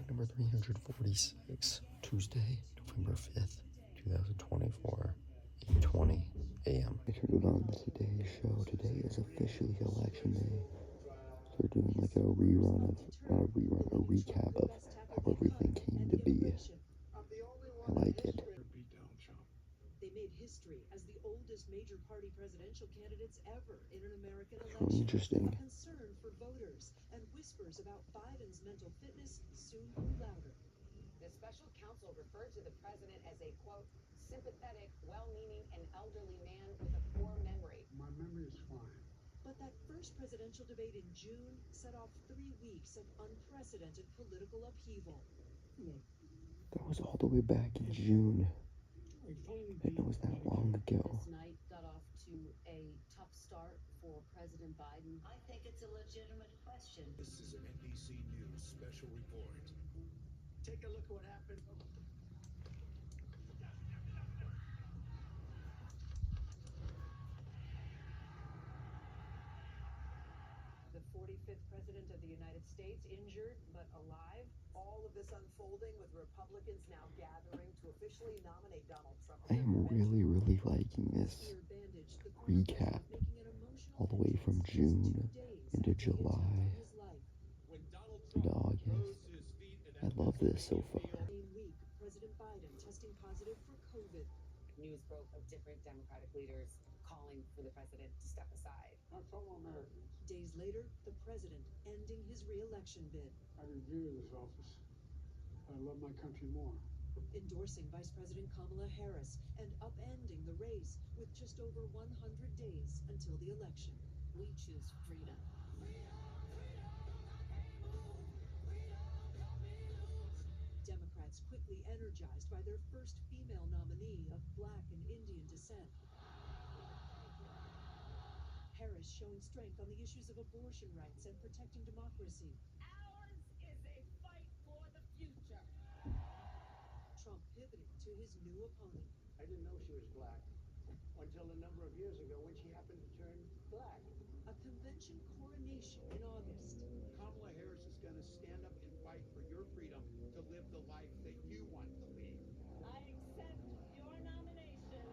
number 346, Tuesday, November 5th, 2024, 8:20 a.m. I turned it on today's show. Today is officially election day. So we're doing like a recap of how everything came to be. I like it. They made history as the oldest major party presidential candidates ever in an American It's election. really interesting. Concern for voters and whispers about Biden's mental fitness soon grew louder. The special counsel referred to the president as a, quote, sympathetic, well-meaning, and elderly man with a poor memory. My memory is fine. But that first presidential debate in June set off 3 weeks of unprecedented political upheaval. That was all the way back in June. I didn't know it was that long ago. This night got off to a tough start for President Biden. I think it's a legitimate question. This is an NBC News special report. Take a look at what happened. The 45th president of the United States injured but alive. All of this unfolding with Republicans now gathering to officially nominate Donald Trump. I am really liking this recap all the way from June into July into August. I love this so far. President Biden testing positive for COVID. News broke of different Democratic leaders calling for the president to step aside. My fellow Americans, Days later, the president ending his re-election bid. I revere this office. I love my country more. Endorsing Vice President Kamala Harris and upending the race with just over 100 days until the election. We choose freedom. Democrats quickly energized by their first female nominee of Black and Indian descent. Harris showing strength on the issues of abortion rights and protecting democracy. Ours is a fight for the future. Trump pivoting to his new opponent. I didn't know she was black until a number of years ago when she happened to turn black. A convention coronation in August. Kamala Harris is going to stand up and fight for your freedom to live the life that you want to lead. I accept your nomination to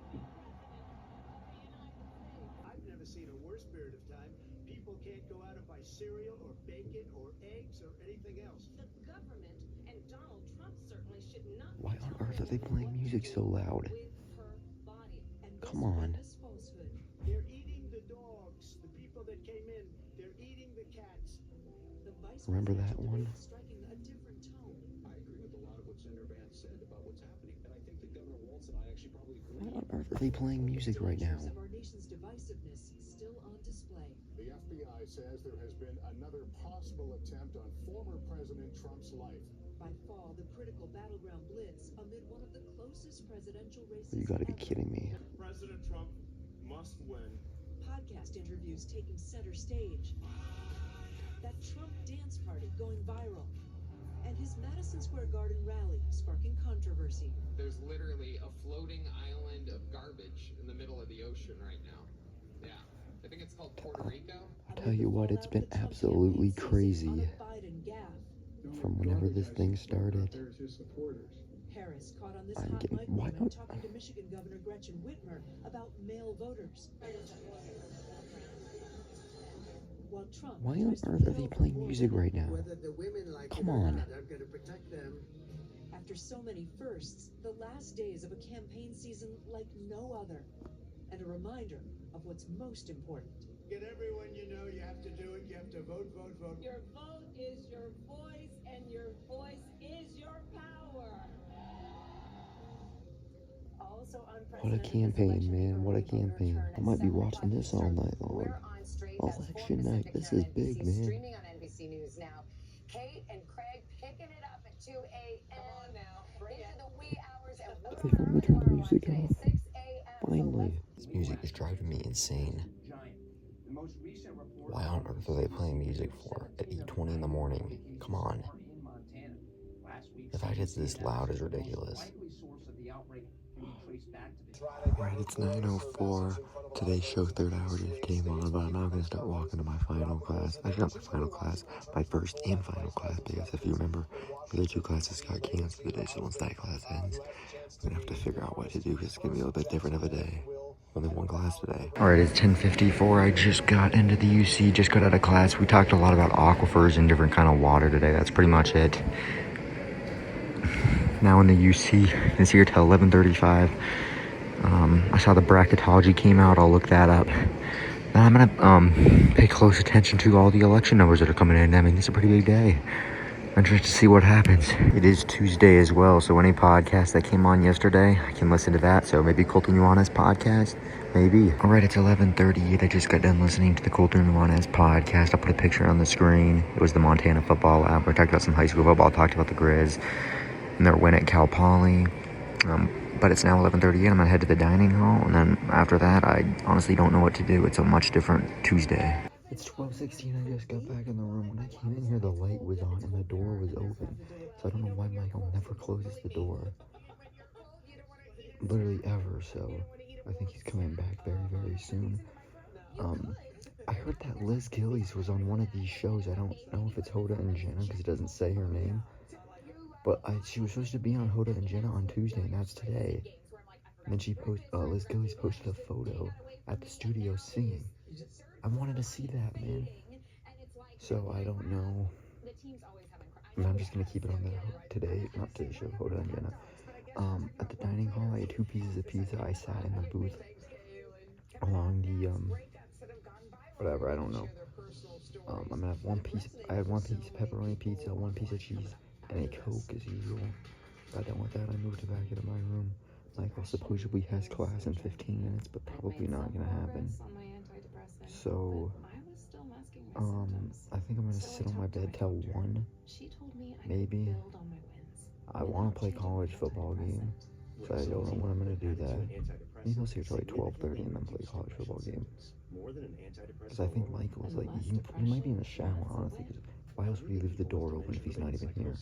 be president of the United States. I've never seen a worse period of time. People can't go out and buy cereal or bacon or eggs or anything else. The government and Donald Trump certainly should not. Why on earth are they playing music so loud? With her body. And Come on. This falsehood. They're eating the dogs. The people that came in, they're eating the cats. The vice Remember that presidential one? debate striking a different tone. I agree with a lot of what Senator Vance said about what's happening, and I think that Governor Walz and I actually probably agree. Why on earth are they playing music right now? Of our nation's divisiveness still on display. The FBI says there has been another possible attempt on former President Trump's life. By fall, the critical battleground blitz amid one of the closest presidential races. You gotta be ever. kidding me. President Trump must win. Podcast interviews taking center stage. That Trump dance party going viral. And his Madison Square Garden rally sparking controversy. There's literally a floating island of garbage in the middle of the ocean right now. Yeah. I think it's called Puerto Rico. I tell you what, it's been absolutely crazy from whenever this thing started. There's his supporters. Harris caught on this I'm hot getting- mic why moment don't- talking to Michigan Governor Gretchen Whitmer about male voters. While Trump Why on tries to earth are get they over playing war music right now? Whether the women like Come it or on. not, I'm going to protect them. After so many firsts, the last days of a campaign season like no other. And a reminder of what's most important. Get everyone you know, you have to do it. You have to vote, vote, vote. Your vote is your voice, and your voice is your power. Also What a campaign, man. What a campaign. I might be watching this all night long. We're on straight. That's 4 Election night. Pacific This here is on big, NBC, man. Streaming on NBC News now. Kate and Craig picking it up at 2 a.m. Come on now. Bring it. The wee hours and They finally turned the music off. 6 a.m. Finally. This music is driving me insane. Why on earth are they playing music for at 8:20 in the morning? Come on. The fact it's this loud is ridiculous. Alright, it's 9:04. Today's show, third hour, just came on, but I'm now going to start walking to my final class. Actually, not my final class, my first and final class, because if you remember, the other two classes got canceled today, so once that class ends, I'm going to have to figure out what to do, because it's going to be a little bit different of a day. Only one class today. Alright, it's 10:54. I just got into the UC, just got out of class. We talked a lot about aquifers and different kind of water today. That's pretty much it. Now in the UC, it's here till 11:35. I saw the bracketology came out. I'll look that up. Then I'm gonna pay close attention to all the election numbers that are coming in. I mean, it's a pretty big day. I'm interested to see what happens. It is Tuesday as well, so any podcast that came on yesterday, I can listen to that. So maybe Colton Nuanez podcast, maybe. All right, it's 11:38. I just got done listening to the Colton Nuanez podcast. I'll put a picture on the screen. It was the Montana Football Lab. We talked about some high school football. Talked about the Grizz and their win at Cal Poly. But it's now 11:38. I'm gonna head to the dining hall, and then after that, I honestly don't know what to do. It's a much different Tuesday. It's 12:16. I just got back in the room. When I came in here, the light was on and the door was open. So I don't know why Michael never closes the door. Literally ever. So I think he's coming back very, very soon. I heard that Liz Gillies was on one of these shows. I don't know if it's Hoda and Jenna because it doesn't say her name. But she was supposed to be on Hoda and Jenna on Tuesday, and that's today. And then Liz Gillies posted a photo at the studio singing. I wanted to see that, man. So I don't know. I'm just gonna keep it on today, not today's show, Hoda and Jenna. At the dining hall, I had 2 pieces of pizza. I sat in the booth along the whatever, I don't know. I'm gonna have 1 piece. I had 1 piece of pepperoni pizza, 1 piece of cheese, and a Coke as usual. Got done with that, I moved back into my room. Michael supposedly has class in 15 minutes, but probably not gonna happen. So, I think I'm gonna sit on my bed till 1, maybe. I want to play college football game, so I don't know when I'm gonna do that. Maybe I'll see till like 12:30 and then play college football game. Because I think Michael's like, he might be in the shower, honestly, because why else would he leave the door open if he's not even here?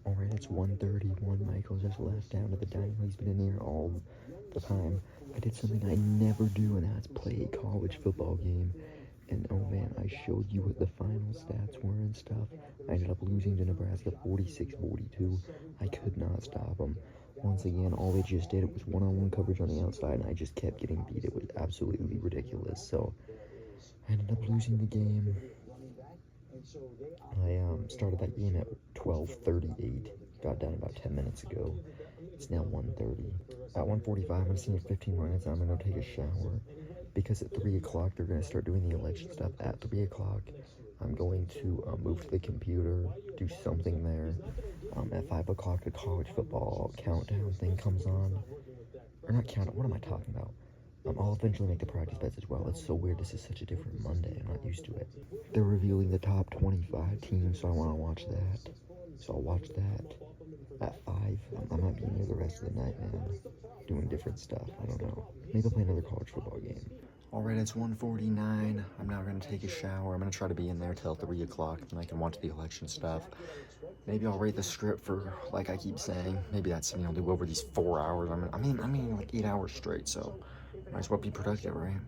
Alright, it's 1:31. Michael just left down to the dining hall. He's been in here all the time. I did something I never do, and that's play a college football game. And oh man, I showed you what the final stats were and stuff. I ended up losing to Nebraska 46-42. I could not stop them. Once again, all they just did, it was one-on-one coverage on the outside, and I just kept getting beat. It was absolutely ridiculous. So I ended up losing the game. I started that game at 12:38. Got done about 10 minutes ago. It's now 1:30. At 1:45, I'm gonna see in 15 minutes. I'm gonna take a shower because at 3 o'clock they're gonna start doing the election stuff. At 3 o'clock, I'm going to move to the computer, do something there. At 5 o'clock, the college football countdown thing comes on. Or not countdown. What am I talking about? I'll eventually make the practice bets as well. It's so weird. This is such a different Monday. I'm not used to it. They're revealing the top 25 teams, so I want to watch that. So I'll watch that at 5. I might be in here the rest of the night, man. Doing different stuff. I don't know. Maybe I'll play another college football game. Alright, it's 1:49. I'm now going to take a shower. I'm going to try to be in there till 3 o'clock, and I can watch the election stuff. Maybe I'll rate the script for, like I keep saying. Maybe that's something I'll do over these 4 hours. I mean, like 8 hours straight, so might as well be productive, right?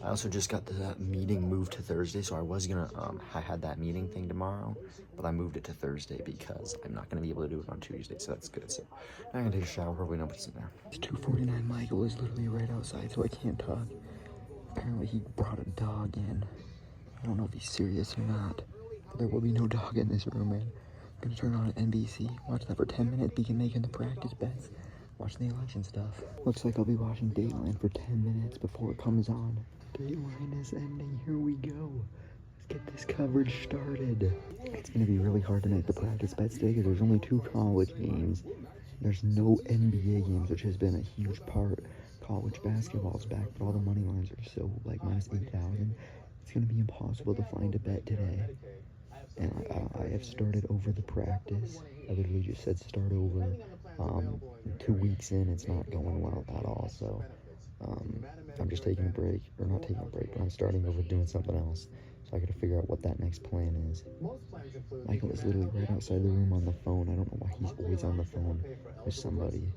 I also just got the meeting moved to Thursday, so I was gonna, I had that meeting thing tomorrow, but I moved it to Thursday because I'm not gonna be able to do it on Tuesday, so that's good. So now I'm gonna take a shower, hopefully nobody's in there. It's 2:49, Michael is literally right outside, so I can't talk. Apparently he brought a dog in. I don't know if he's serious or not, but there will be no dog in this room, man. I'm gonna turn on NBC, watch that for 10 minutes, begin making the practice bets. Watching the election stuff. Looks like I'll be watching Dateline for 10 minutes before it comes on. Dateline is ending. Here we go. Let's get this coverage started. It's going to be really hard to make the practice bets today because there's only 2 college games. There's no NBA games, which has been a huge part. college basketball's back, but all the money lines are so like minus 8,000. It's gonna be impossible to find a bet today. And I have started over the practice. I literally just said start over. 2 weeks in, it's not going well at all. So I'm just taking a break, or not taking a break, but I'm starting over doing something else. So I gotta figure out what that next plan is. Michael is literally right outside the room on the phone. I don't know why he's always on the phone with somebody.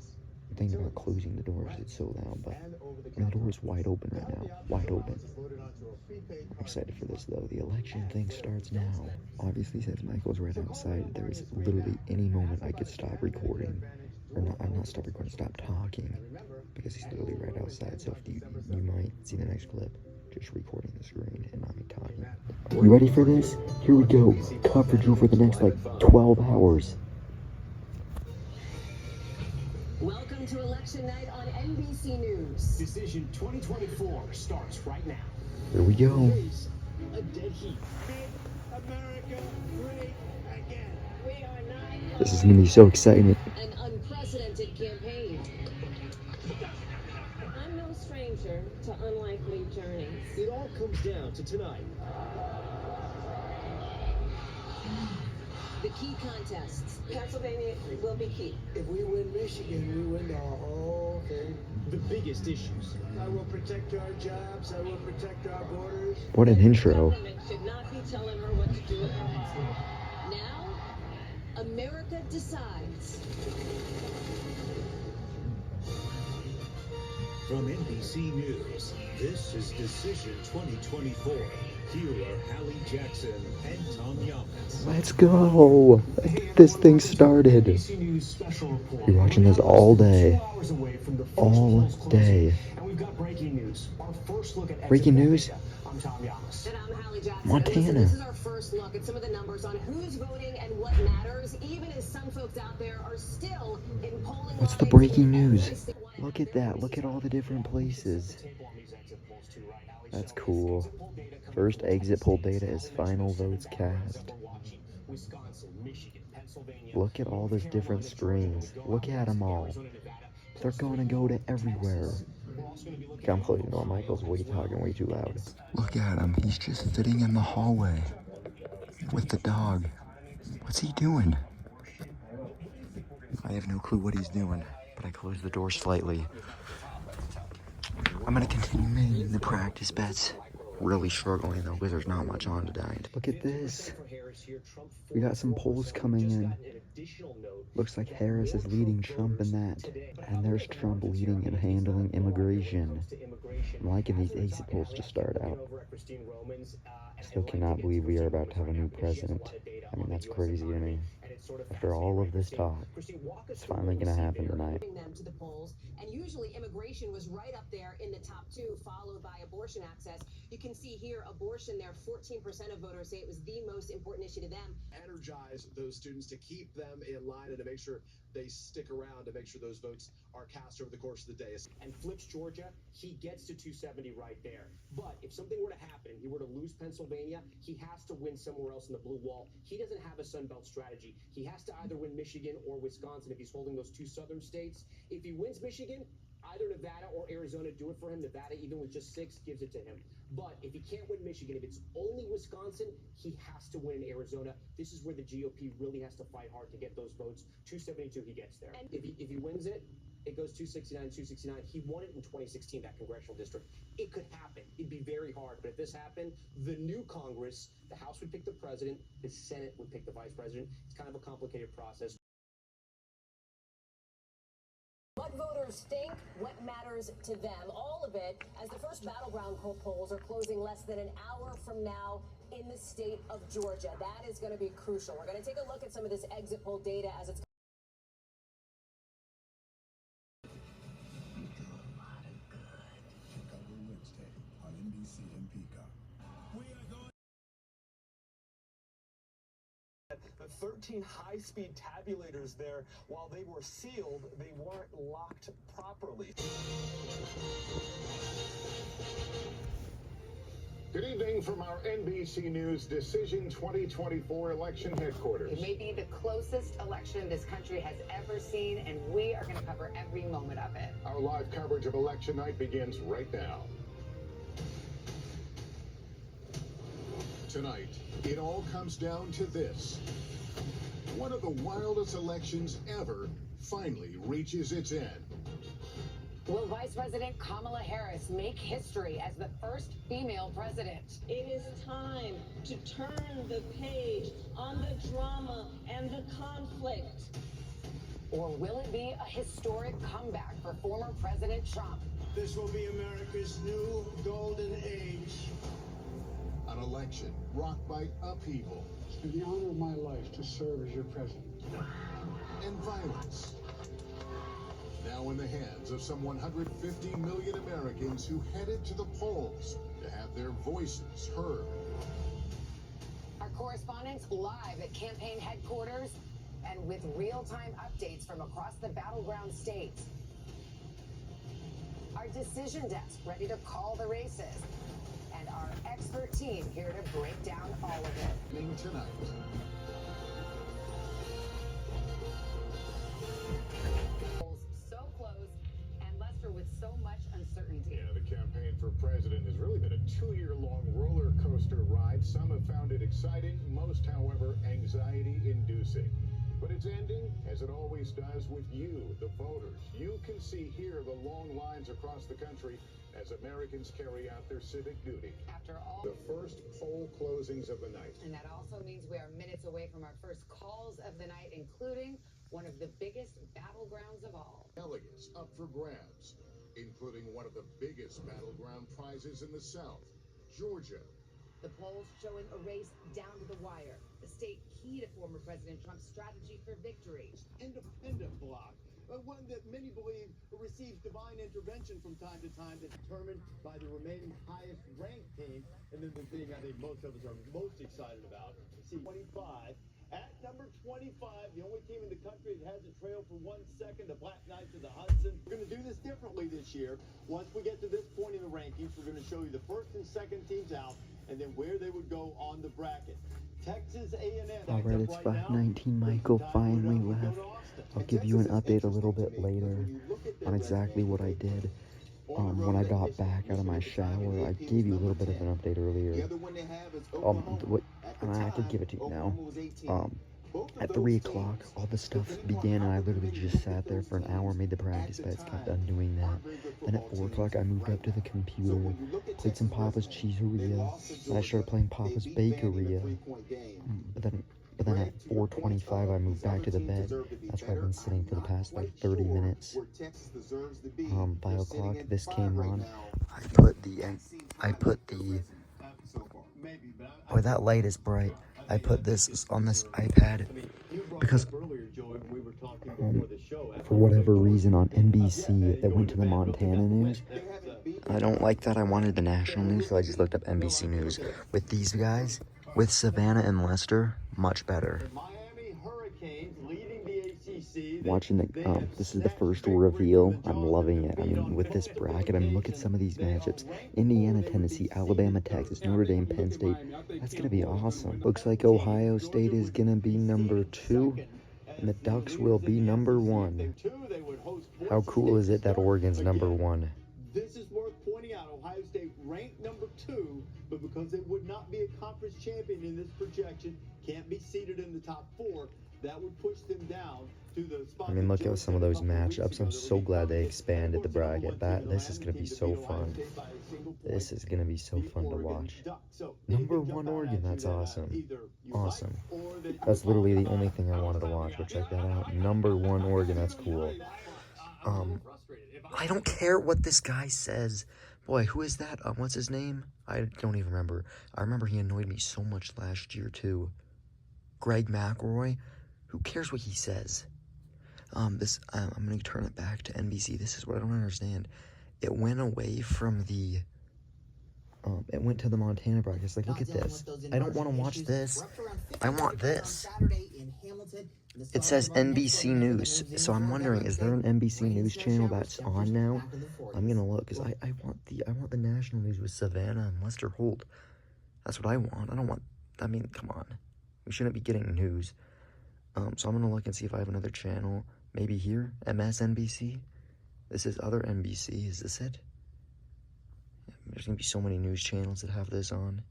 I'm thinking about closing the doors, it's so loud, but I mean, the door is wide open right now, wide open. I'm excited for this though. The election thing starts now. Obviously, since Michael's right outside, there's literally any moment I could stop recording. Or not, I'm not stop recording, stop talking. Because he's literally right outside, so if you might see the next clip, just recording the screen and not me talking. You ready for this? Here we go. Coverage over the next like 12 hours. Welcome to Election Night on NBC News. Decision 2024 starts right now. Here we go. A dead heat. Make America great again. We are not. This is gonna be so exciting. An unprecedented campaign. I'm no stranger to unlikely journeys. It all comes down to tonight. The key contests. Pennsylvania will be key. If we win Michigan, we win the whole thing. The biggest issues. I will protect our jobs. I will protect our borders. What an intro. The government should not be telling her what to do with her husband. Now, America decides. From NBC News, this is Decision 2024. Here are Hallie Jackson and Tom Yamas. Let's go. Let's get this thing started. You're watching this all day. All day. And we've got breaking news. Our first look at Breaking news? I'm Tom Yamas. And I'm Hallie Jackson. Montana. This is our first look at some of the numbers on who's voting and what matters, even as some folks out there are still in polling. What's the breaking news? Look at that. Look at all the different places. That's cool. First exit poll data is final votes cast. Look at all those different screens. Look at them all. They're gonna go to everywhere. I'm closing the door. Michael's talking way too loud. Look at him. He's just sitting in the hallway with the dog. What's he doing? I have no clue what he's doing, but I closed the door slightly. I'm gonna continue making the practice bets. Really struggling though because there's not much on tonight. Look at this. We got some polls coming in. Looks like Harris is leading Trump in that. And there's Trump leading in handling immigration. I'm liking these exit polls to start out. Still cannot believe we are about to have a new president. I mean, that's crazy to me. After all of this talk, it's finally gonna happen tonight. Them to the polls, and usually immigration was right up there in the top two, followed by abortion access. You can see here, abortion there, 14% of voters say it was the most important issue to them. Energize those students to keep them in line and to make sure they stick around to make sure those votes are cast over the course of the day. And flips Georgia, he gets to 270 right there. But if something were to happen, he were to lose Pennsylvania, he has to win somewhere else in the blue wall. He doesn't have a Sun Belt strategy. He has to either win Michigan or Wisconsin if he's holding those two southern states. If he wins Michigan, either Nevada or Arizona do it for him. Nevada, even with just 6, gives it to him. But if he can't win Michigan, if it's only Wisconsin, he has to win Arizona. This is where the GOP really has to fight hard to get those votes. 272, he gets there. And if he wins it, it goes 269, 269. He won it in 2016, that congressional district. It could happen. It'd be very hard. But if this happened, the new Congress, the House would pick the president, the Senate would pick the vice president. It's kind of a complicated process. What voters think, what matters to them, all of it as the first battleground polls are closing less than an hour from now in the state of Georgia. That is going to be crucial. We're going to take a look at some of this exit poll data as it's on NBC and Peacock. 13 high-speed tabulators there. While they were sealed, they weren't locked properly. Good evening from our NBC News Decision 2024 election headquarters. It may be the closest election this country has ever seen, and we are going to cover every moment of it. Our live coverage of election night begins right now. Tonight, it all comes down to this. One of the wildest elections ever finally reaches its end. Will Vice President Kamala Harris make history as the first female president? It is time to turn the page on the drama and the conflict. Or will it be a historic comeback for former President Trump? This will be America's new golden age. An election rocked by upheaval. It's been the honor of my life to serve as your president. And violence. Now in the hands of some 150 million Americans who headed to the polls to have their voices heard. Our correspondents live at campaign headquarters and with real-time updates from across the battleground states. Our decision desk ready to call the races. And our expert team here to break down all of it. Tonight. So close, and Lester with so much uncertainty. Yeah, the campaign for president has really been a 2-year-long roller coaster ride. Some have found it exciting, most, however, anxiety-inducing. But it's ending, as it always does, with you, the voters. You can see here the long lines across the country as Americans carry out their civic duty. After all, the first poll closings of the night. And that also means we are minutes away from our first calls of the night, including one of the biggest battlegrounds of all. Delegates up for grabs, including one of the biggest battleground prizes in the South, Georgia. The polls showing a race down to the wire, the state key to former President Trump's strategy for victory. Independent bloc, one that many believe receives divine intervention from time to time, that's determined by the remaining highest ranked team. And then the thing I think most of us are most excited about, see 25. At number 25, the only team in the country that hasn't trailed for 1 second, the Black Knights of the Hudson. We're going to do this differently this year. Once we get to this point in the rankings, we're going to show you the first and second teams out, and then where they would go on the bracket. Texas A&M. All right, it's 5:19. Michael finally left. I'll give you an update a little bit later on exactly what I did. When I got back out of my shower, I gave you a little bit of an update earlier. I could give it to you now. At 3 o'clock, all the stuff began, and I literally just sat there for an hour, made the practice bets, kept on doing that. Then at 4 o'clock, I moved up to the computer, played some Papa's Cheeseria, and I started playing Papa's Bakeria. But then at 4:25, I moved back to the bed. That's where I've been sitting for the past like 30 minutes. 5 o'clock, this came on. Oh, that light is bright. I put this on this iPad because for whatever reason on NBC it went to the Montana news. I don't like that. I wanted the national news, so I just looked up NBC News. With these guys, with Savannah and Lester, much better. Watching the this is the first reveal. I'm loving it. I mean, with this bracket, I mean, look at some of these matchups: Indiana, Tennessee, Alabama, Texas, Notre Dame, Penn State. That's gonna be awesome. Looks like Ohio State is gonna be number 2, and the Ducks will be number 1. How cool is it that Oregon's number 1? This is worth pointing out. Ohio State ranked number 2, but because they would not be a conference champion in this projection, can't be seated in the top 4. That would push them down to the spot. I mean, look at some of those matchups. I'm so glad they expanded the bracket. This is going to be so fun. This is going to be so fun to watch. Number 1 Oregon, that's awesome. Awesome. That's literally the only thing I wanted to watch, but check that out. Number 1 Oregon, that's cool. I don't care what this guy says. Boy, who is that? What's his name? I don't even remember. I remember he annoyed me so much last year, too. Greg McElroy. Who cares what he says? I'm going to turn it back to NBC. This is what I don't understand. It went away from the... it went to the Montana broadcast. Like, look at this. I don't want to watch this. I want this. Saturday in Hamilton, It says NBC News, so I'm wondering, is there an NBC News channel that's on now? I'm gonna look, because I want the national news with Savannah and Lester Holt. That's what I want. I don't want, I mean, come on. We shouldn't be getting news. So I'm gonna look and see if I have another channel. Maybe here, MSNBC. This is other NBC, is this it? There's gonna be so many news channels that have this on.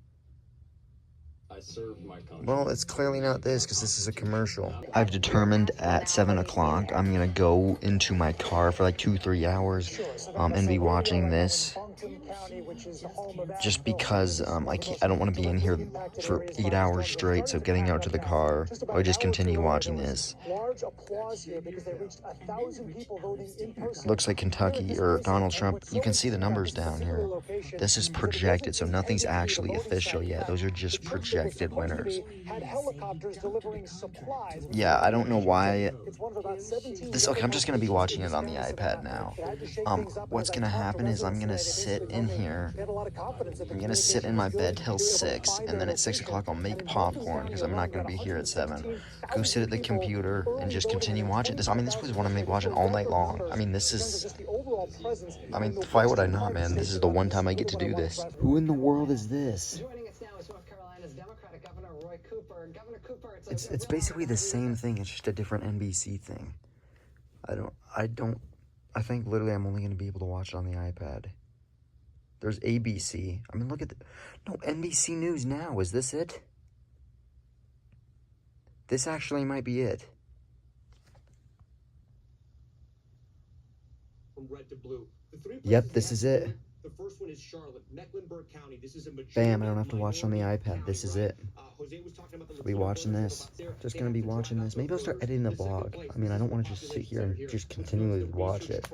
I served my country. Well, it's clearly not this, because this is a commercial. I've determined at 7 o'clock, I'm gonna go into my car for like 2-3 hours and be watching this. Just because I don't want to be in here for 8 hours straight, so getting out to the car, I would just continue watching this. Looks like Kentucky or Donald Trump. You can see the numbers down here. This is projected, so nothing's actually official yet. Those are just projected winners. Yeah, I don't know why. Okay, I'm just gonna be watching it on the iPad now. What's gonna happen is I'm gonna sit in here. I'm gonna sit in my bed till 6, and then at 6 o'clock I'll make popcorn because I'm not gonna be here at 7. Go sit at the computer and just continue watching this. I mean, this was one I'm gonna be watching all night long. I mean, this is. I mean, why would I not, man? This is the one time I get to do this. Who in the world is this? Joining us now is North Carolina's Democratic Governor Roy Cooper. Governor Cooper, It's basically the same thing. It's just a different NBC thing. I think literally I'm only gonna be able to watch it on the iPad. There's ABC. I mean, look at no, NBC News Now. Is this it? This actually might be it. From red to blue. Yep, this is it. The first one is Charlotte, Mecklenburg County. This is a majority. Bam, I don't have to watch it on the iPad. This is it. Jose was talking about the I'll be watching this. Just gonna be watching this. Maybe I'll start editing the vlog. I mean, I don't want to just sit here and just continually watch it.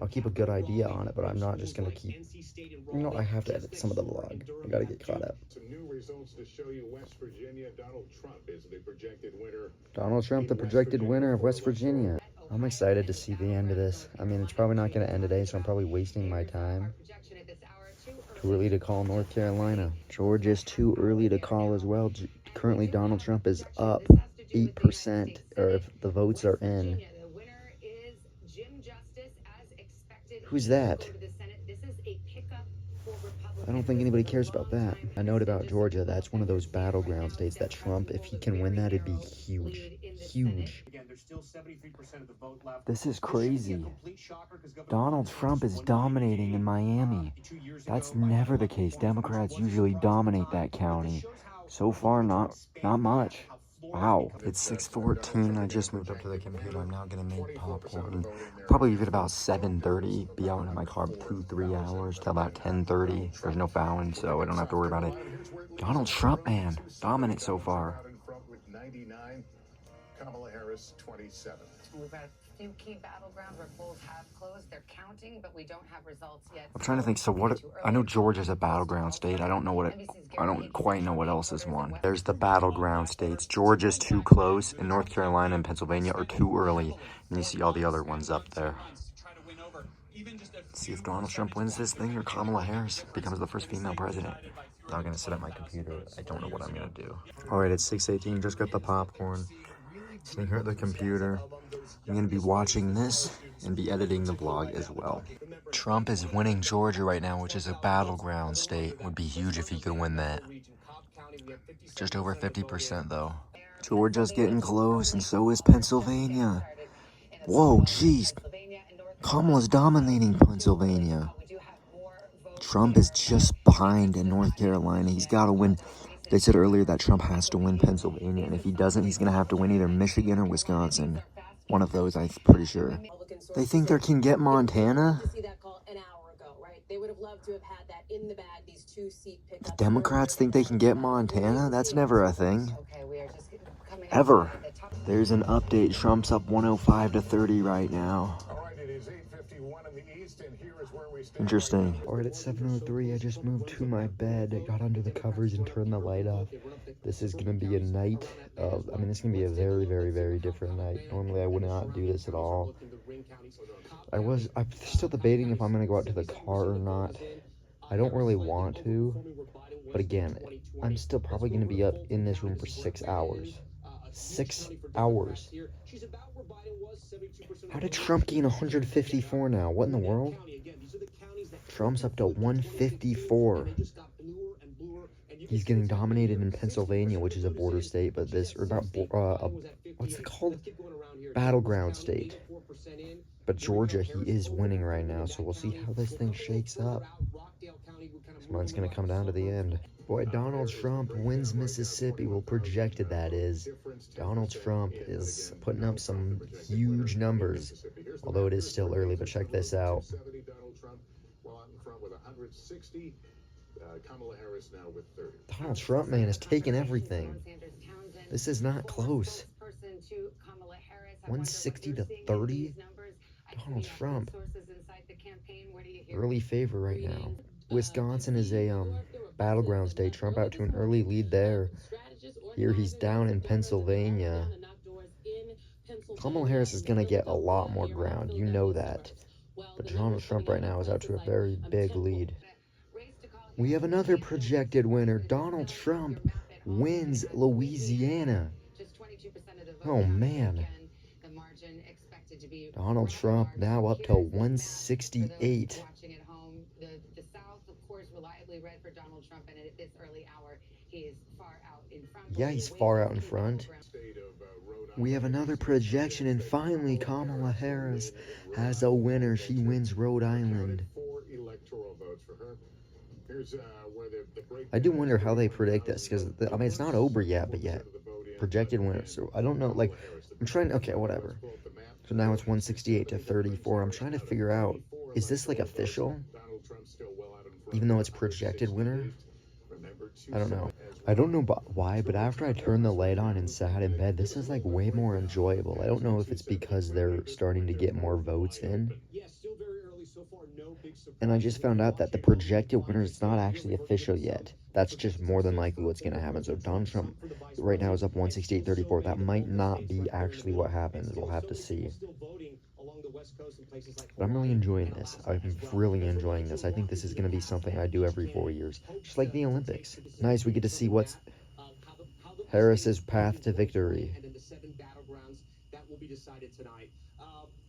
I'll keep a good idea on it, but I'm not just gonna keep. You know, I have to edit some of the vlog. I gotta get caught up. Some new results to show you West Virginia. Donald Trump is the projected winner. Donald Trump, the projected winner of West Virginia. I'm excited to see the end of this. I mean, it's probably not gonna end today, so I'm probably wasting my time. Too early to call North Carolina. Georgia's too early to call as well. Currently, Donald Trump is up 8%, or if the votes are in. Who's that? I don't think anybody cares about that. A note about Georgia, that's one of those battleground states that Trump, if he can win that, it'd be huge. Huge. This is crazy. Donald Trump is dominating in Miami. That's never the case. Democrats usually dominate that county. So far, not much. Wow, it's 6:14. I just moved up to the computer. I'm now gonna make popcorn. Probably leave it about 7:30. Be out in my car 2-3 hours till about 10:30. There's no fouling, so I don't have to worry about it. Donald Trump, man, dominant so far. With 99, Kamala Harris 27. We've got a few key battlegrounds where polls have closed. They're counting, but we don't have results yet. I'm trying to think. So what? I know Georgia's a battleground state. I don't know what it. I don't quite know what else is one. There's the battleground states. Georgia's too close, and North Carolina and Pennsylvania are too early. And you see all the other ones up there. See if Donald Trump wins this thing or Kamala Harris becomes the first female president. I'm gonna sit at my computer. I don't know what I'm gonna do. All right, it's 6:18. Just got the popcorn. Sitting here at the computer. I'm gonna be watching this and be editing the vlog as well. Trump is winning Georgia right now, which is a battleground state. Would be huge if he could win that. Just over 50% though. Georgia's getting close, and so is Pennsylvania. Whoa, jeez. Kamala's dominating Pennsylvania. Trump is just behind in North Carolina. He's got to win. They said earlier that Trump has to win Pennsylvania, and if he doesn't, he's going to have to win either Michigan or Wisconsin. One of those, I'm pretty sure. They think they can get Montana? The Democrats think they can get Montana? That's never a thing. Ever. There's an update. Trump's up 105-30 right now. Interesting. Alright, it's 7:03. I just moved to my bed. I got under the covers and turned the light off. This is gonna be a night of, this is gonna be a very, very, very different night. Normally I would not do this at all. I'm still debating if I'm gonna go out to the car or not. I don't really want to, but again, I'm still probably gonna be up in this room for 6 hours. 6 hours. How did Trump gain 154 now? What in the world? Trump's up to 154. He's getting dominated in Pennsylvania, which is a border state, but this, or not, what's it called? Battleground state. But Georgia, he is winning right now, so we'll see how this thing shakes up. This one's going to come down to the end. Boy, Donald Trump wins Mississippi. Well, projected that is. Donald Trump is putting up some huge numbers, although it is still early, but check this out. Donald Trump, man, is taking everything. This is not close. 160 to 30. Donald Trump. Early favor right now. Wisconsin is a battleground state. Trump out to an early lead there. Here he's down in Pennsylvania. Kamala Harris is going to get a lot more ground. You know that. But Donald Trump right now is out to a very big lead. We have another projected winner. Donald Trump wins Louisiana. Oh, man. Donald Trump now up to 168. The South, of course, reliably read for Donald Trump, and at this early hour, he is far out in front. Yeah, he's far out in front. We have another projection, and finally, Kamala Harris has a winner. She wins Rhode Island. I do wonder how they predict this, because, I mean, it's not over yet, but yet. Projected winner. So, I don't know, like, I'm trying to, okay, whatever. So now it's 168 to 34. I'm trying to figure out, is this, like, official? Even though it's projected winner? I don't know. I don't know why, but after I turned the light on and sat in bed, this is, like, way more enjoyable. I don't know if it's because they're starting to get more votes in. And I just found out that the projected winner is not actually official yet. That's just more than likely what's going to happen. So Donald Trump right now is up 168-34. That might not be actually what happens. We'll have to see. But I'm really enjoying this. I'm really enjoying this. I think this is going to be something I do every 4 years. Just like the Olympics. Nice, we get to see what's Harris's path to victory. And then the 7 battlegrounds that will be decided tonight.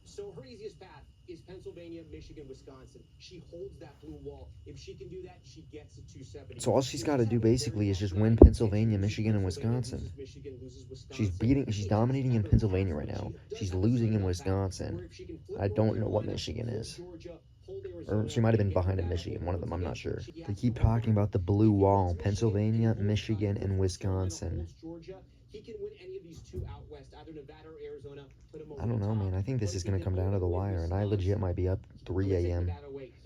So her easiest path is Pennsylvania, Michigan, Wisconsin. She holds that blue wall. If she can do that, she gets to 270. So all she's got to do basically is just win Pennsylvania, Michigan, and Wisconsin. She's dominating in Pennsylvania right now. She's losing in Wisconsin. I don't know what Michigan is. Or she might have been behind in Michigan, one of them, I'm not sure. They keep talking about the blue wall, Pennsylvania, Michigan, and Wisconsin. He can win any of these 2 out west, either Nevada or Arizona. I don't know, man. I think this is going to come down to the wire, and I legit might be up 3 a.m.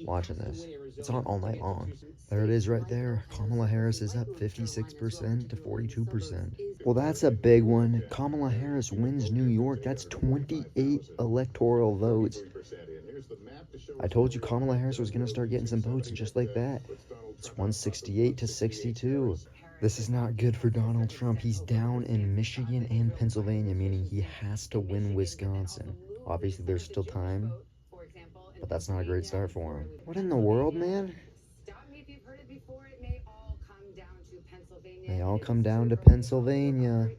watching this. It's on all night long. There it is right there. Kamala Harris is up 56% to 42%. Well, that's a big one. Kamala Harris wins New York. That's 28 electoral votes. I told you Kamala Harris was going to start getting some votes, and just like that, it's 168 to 62. This is not good for Donald Trump. He's down in Michigan and Pennsylvania, meaning he has to win Wisconsin. Obviously, there's still time, but that's not a great start for him. What in the world, man? They all come down to Pennsylvania.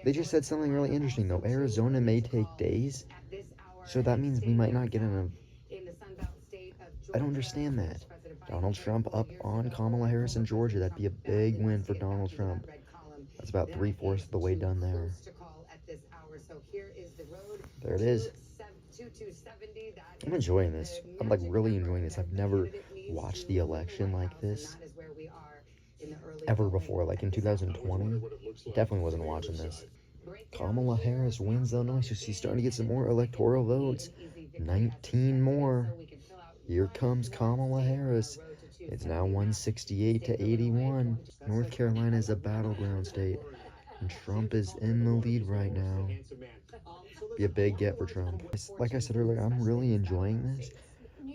They just said something really interesting, though. Arizona may take days, so that means we might not get in a... I don't understand that. Donald Trump up on Kamala Harris in Georgia. That'd be a big win for Donald Trump. That's about 3/4 of the way done there. There it is. I'm enjoying this. I'm like really enjoying this. I've never watched the election like this ever before. Like in 2020, definitely wasn't watching this. Kamala Harris wins Illinois, so she's starting to get some more electoral votes. 19 more. Here comes Kamala Harris. It's now 168 to 81. North Carolina is a battleground state, and Trump is in the lead right now. Be a big get for Trump. Like I said earlier, I'm really enjoying this,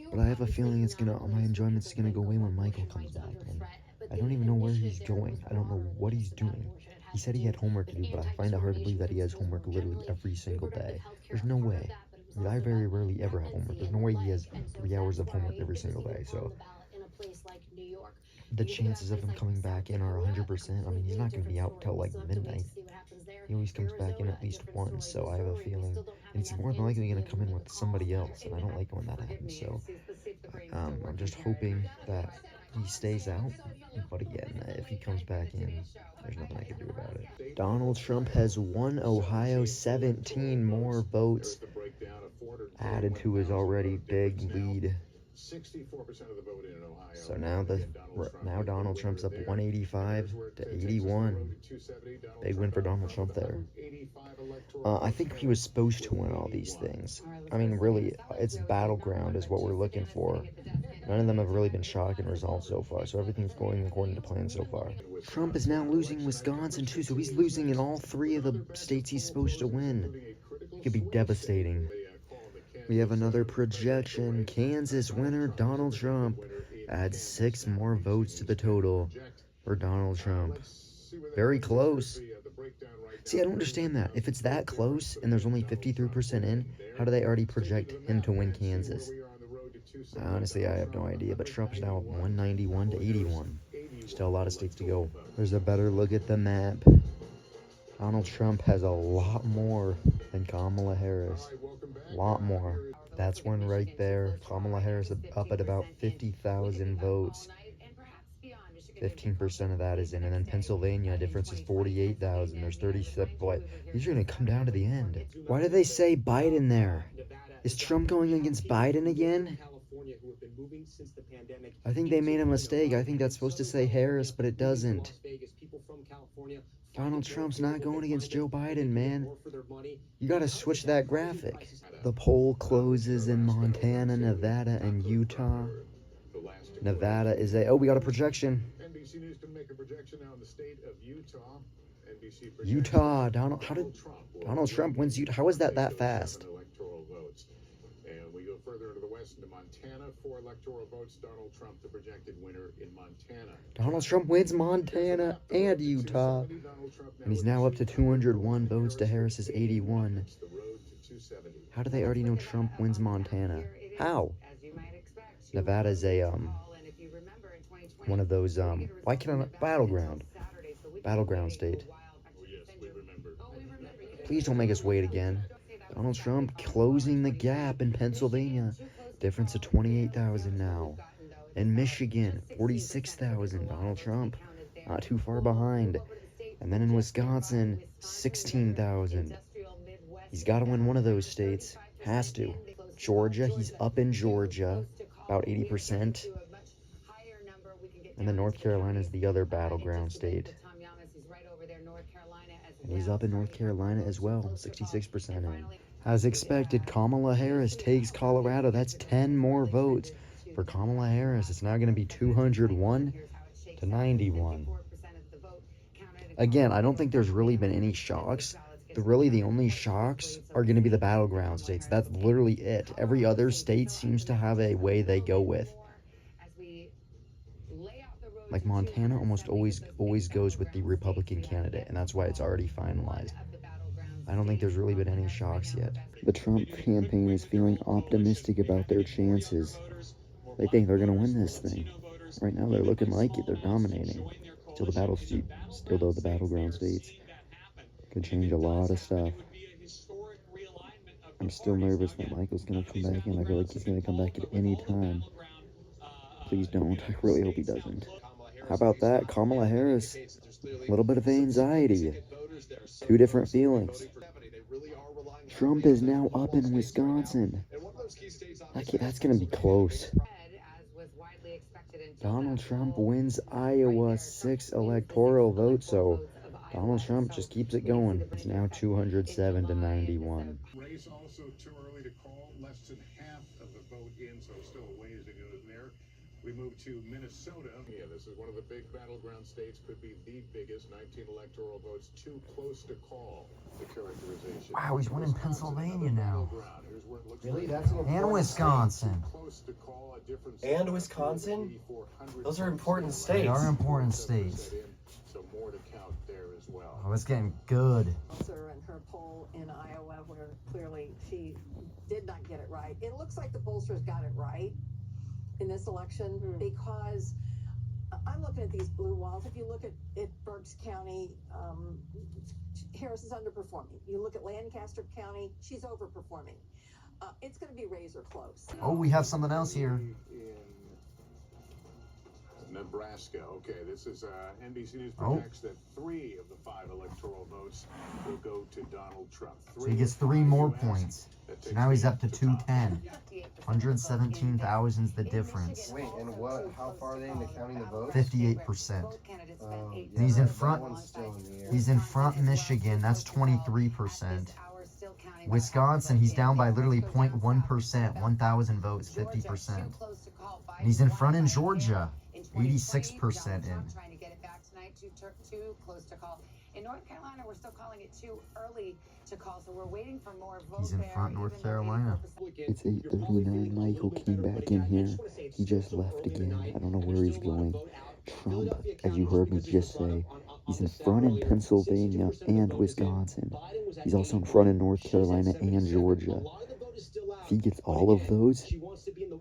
but I have a feeling my enjoyment's gonna go away when Michael comes back. And I don't even know where he's going. I don't know what he's doing. He said he had homework to do, but I find it hard to believe that he has homework literally every single day. There's no way. I very rarely ever have homework. There's no way he has 3 hours of homework every single day. So the chances of him coming back in are 100%. I mean, he's not going to be out till like midnight. he always comes back in at least once, so I have a feeling it's more than likely going to come in with somebody else, and I don't like when that happens, so I'm just hoping that he stays out, but again, if he comes back in, there's nothing I can do about it. Donald Trump has won Ohio, 17 more votes added to his already big lead. 64% of the vote in Ohio. So now Donald Trump's up 185 to 81. Big win for Donald Trump there. I think he was supposed to win all these things. I mean, really, it's battleground is what we're looking for. None of them have really been shocking results so far, so everything's going according to plan so far. Trump is now losing Wisconsin too, so he's losing in all 3 of the states he's supposed to win. It could be devastating. We have another projection. Kansas winner Donald Trump adds 6 more votes to the total for Donald Trump. Very close. See, I don't understand that. If it's that close and there's only 53% in, how do they already project him to win Kansas? Honestly, I have no idea, but Trump's now 191 to 81. Still a lot of states to go. There's a better look at the map. Donald Trump has a lot more than Kamala Harris. A lot more. That's one right there. Kamala Harris up at about 50,000 votes. 15% of that is in. And then Pennsylvania, difference is 48,000. There's 37. Boy, these are going to come down to the end. Why did they say Biden there? Is Trump going against Biden again? I think they made a mistake. I think that's supposed to say Harris, but it doesn't. Donald Trump's not going against Joe Biden, man. You gotta switch that graphic. The poll closes in Montana, Nevada, and Utah. Nevada is a... Oh, we got a projection. NBC News can make a projection now in the state of Utah. Utah. Donald Trump wins Utah. How is that fast? Electoral votes. And we go further into the west into Montana. 4 electoral votes. Donald Trump, the projected winner in Montana. Donald Trump wins Montana and Utah. And he's now up to 201 votes to Harris's 81. How do they already know Trump wins Montana? How? Nevada's a, one of those, why can't I, battleground state. Please don't make us wait again. Donald Trump closing the gap in Pennsylvania. Difference of 28,000 now. In Michigan, 46,000. Donald Trump, not too far behind. And then in Wisconsin, 16,000. He's got to win one of those states. Has to. Georgia, he's up in Georgia, about 80%. And then North Carolina is the other battleground state. And he's up in North Carolina as well, 66% in. As expected, Kamala Harris takes Colorado. That's 10 more votes for Kamala Harris. It's now going to be 201 to 91. Again, I don't think there's really been any shocks. The only shocks are going to be the battleground states. That's literally it. Every other state seems to have a way they go with. Like Montana almost always goes with the Republican candidate, and that's why it's already finalized. I don't think there's really been any shocks yet. The Trump campaign is feeling optimistic about their chances. They think they're going to win this thing. Right now they're looking like it. They're dominating. Still though the battleground states could change a lot of stuff. I'm still nervous that Michael's going to come back in. I feel like he's going to come back at any time. Please don't. I really hope he doesn't. How about that? Kamala Harris. A little bit of anxiety. 2 different feelings. Trump is now up in Wisconsin. That's going to be close. Donald Trump wins Iowa, 6 electoral votes, so Donald Trump just keeps it going. It's now 207 to 91. Race also too early to call. Less than half of the vote in, so still a ways to go there. We move to Minnesota. Yeah, this is one of the big battleground states. Could be the biggest. 19 electoral votes. Too close to call. The characterization. Wow, he's winning Pennsylvania now. Really? That's an important And Wisconsin. And Wisconsin? Those are important states. They are important states. So more to count there as well. Oh, it's getting good. And her poll in Iowa, where clearly she did not get it right. It looks like the pollsters got it right in this election because I'm looking at these blue walls. If you look at Berks County, Harris is underperforming. You look at Lancaster County, she's overperforming. It's going to be razor close. Oh, we have something else here. Nebraska. Okay, this is NBC News projects that 3 of the 5 electoral votes will go to Donald Trump. So he gets 3 more points. So now he's up to 210. 117,000's the difference. Wait, and what? How far are they into counting the votes? 58%. And he's in front. He's in front Michigan. That's 23%. Wisconsin, he's down by literally 0.1%. 1,000 votes, 50%. And he's in front in Georgia. 86% in. Trying to get it back tonight, too close to call. In North Carolina, we're still calling it too early to call, so we're waiting for more votes. He's in front North Carolina. It's 8:39. Michael came back in here. He just left again. I don't know where he's going. Trump, as you heard me just say, he's in front in Pennsylvania and Wisconsin. He's also in front in North Carolina and Georgia. If he gets all of those,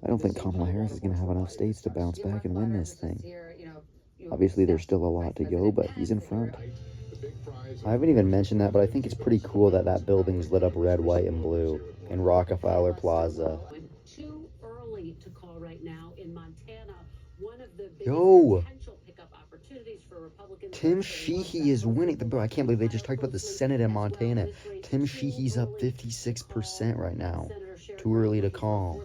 I don't think Kamala Harris is going to have enough states to bounce back and win this thing. Obviously, there's still a lot to go, but he's in front. I haven't even mentioned that, but I think it's pretty cool that that building's lit up red, white, and blue in Rockefeller Plaza. Too early to call right now in Montana. One of the Yo! potential pickup opportunities for Republicans. Tim Sheehy is winning. I can't believe they just talked about the Senate in Montana. Tim Sheehy's up 56% right now. Too early to call.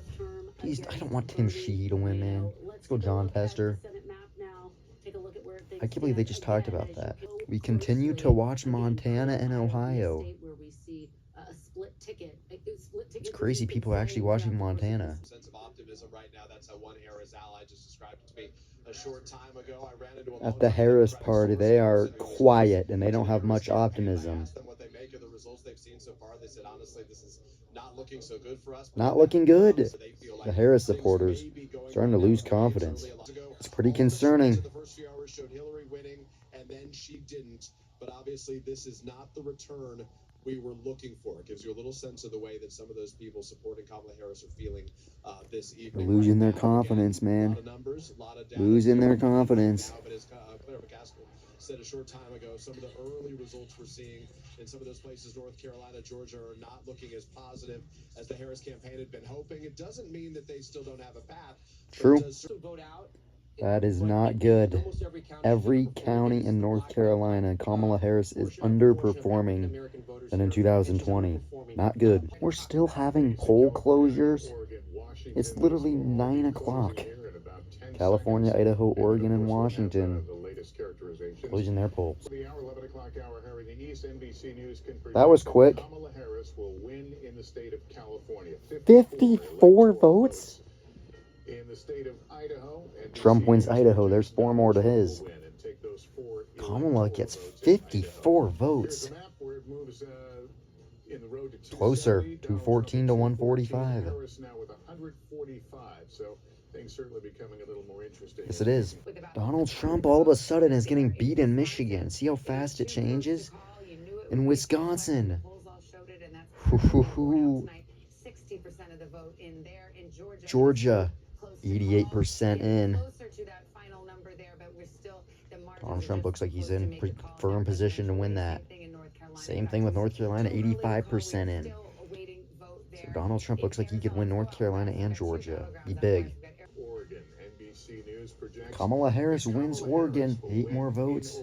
Please, I don't want Tim Sheehy to win, man. Let's go John Tester. I can't believe they just talked about that. We continue to watch Montana and Ohio. It's crazy people are actually watching Montana. Sense of optimism right now. That's how one Harris ally just described it to me a short time ago. I ran into At the Harris party, they are quiet and they don't have much optimism. what they make of the results they've seen so far. They said, honestly, this is not looking so good for us. Not looking good. The Harris supporters starting to lose confidence. It's pretty concerning. The first few hours showed Hillary winning, and then she didn't. But obviously, this is not the return we were looking for. It gives you a little sense of the way that some of those people supporting Kamala Harris are feeling this evening. They're losing their confidence, man. Losing their confidence. But as Claire McCaskill said a short time ago, some of the early results we're seeing in some of those places, North Carolina, Georgia, are not looking as positive as the Harris campaign had been hoping. It doesn't mean that they still don't have a path. True. That is not good. Every county in North Carolina, Kamala Harris is underperforming than in 2020. Not good. We're still having poll closures. It's literally 9 o'clock. California, Idaho, Oregon, and Washington closing their polls. That was quick. 54 votes? In the state of Idaho, Trump wins Idaho. There's 4 more to his. Kamala gets 54 votes. Closer, 214 to 145. Harris now with 145, so things certainly becoming a little more interesting. Yes, it is. Donald Trump all of a sudden is getting beat in Michigan. See how fast it changes? In Wisconsin. 60% of the vote in there. In Georgia, 88% in. Donald Trump looks like he's in firm position to win that. Same thing with North Carolina, 85% in. So Donald Trump looks like he could win North Carolina and Georgia. Be big. Kamala Harris wins Oregon, 8 more votes.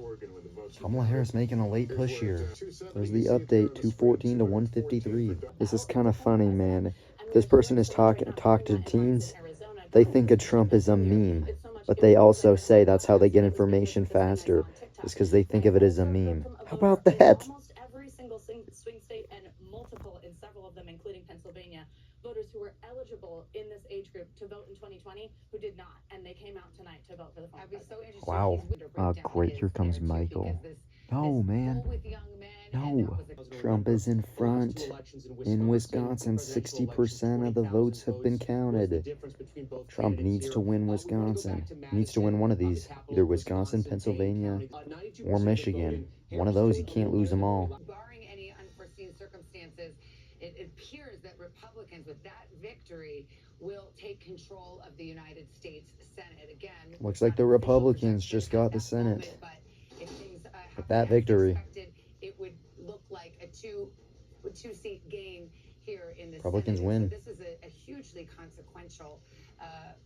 Kamala Harris making a late push here. There's the update, 214 to 153. This is kind of funny, man. This person is talk to teens. They think of Trump as a meme, but they also say that's how they get information faster, is because they think of it as a meme. How about that? Almost every single swing state and multiple in several of them, including Pennsylvania, voters who were eligible in this age group to vote in 2020 who did not, and they came out tonight to vote for the former president. Wow. Great. Here comes Michael. No, man. No. Trump is in front. In Wisconsin, 60% of the votes have been counted. Trump needs to win Wisconsin. He needs to win one of these. Either Wisconsin, Pennsylvania, or Michigan. One of those, you can't lose them all. Barring any unforeseen circumstances, It appears that Republicans, with that victory, will take control of the United States Senate. Again, Looks like the Republicans just got the Senate. but if things With that victory. expected, it would look like a two-seat gain here in the Republicans Senate. win. So this is a hugely consequential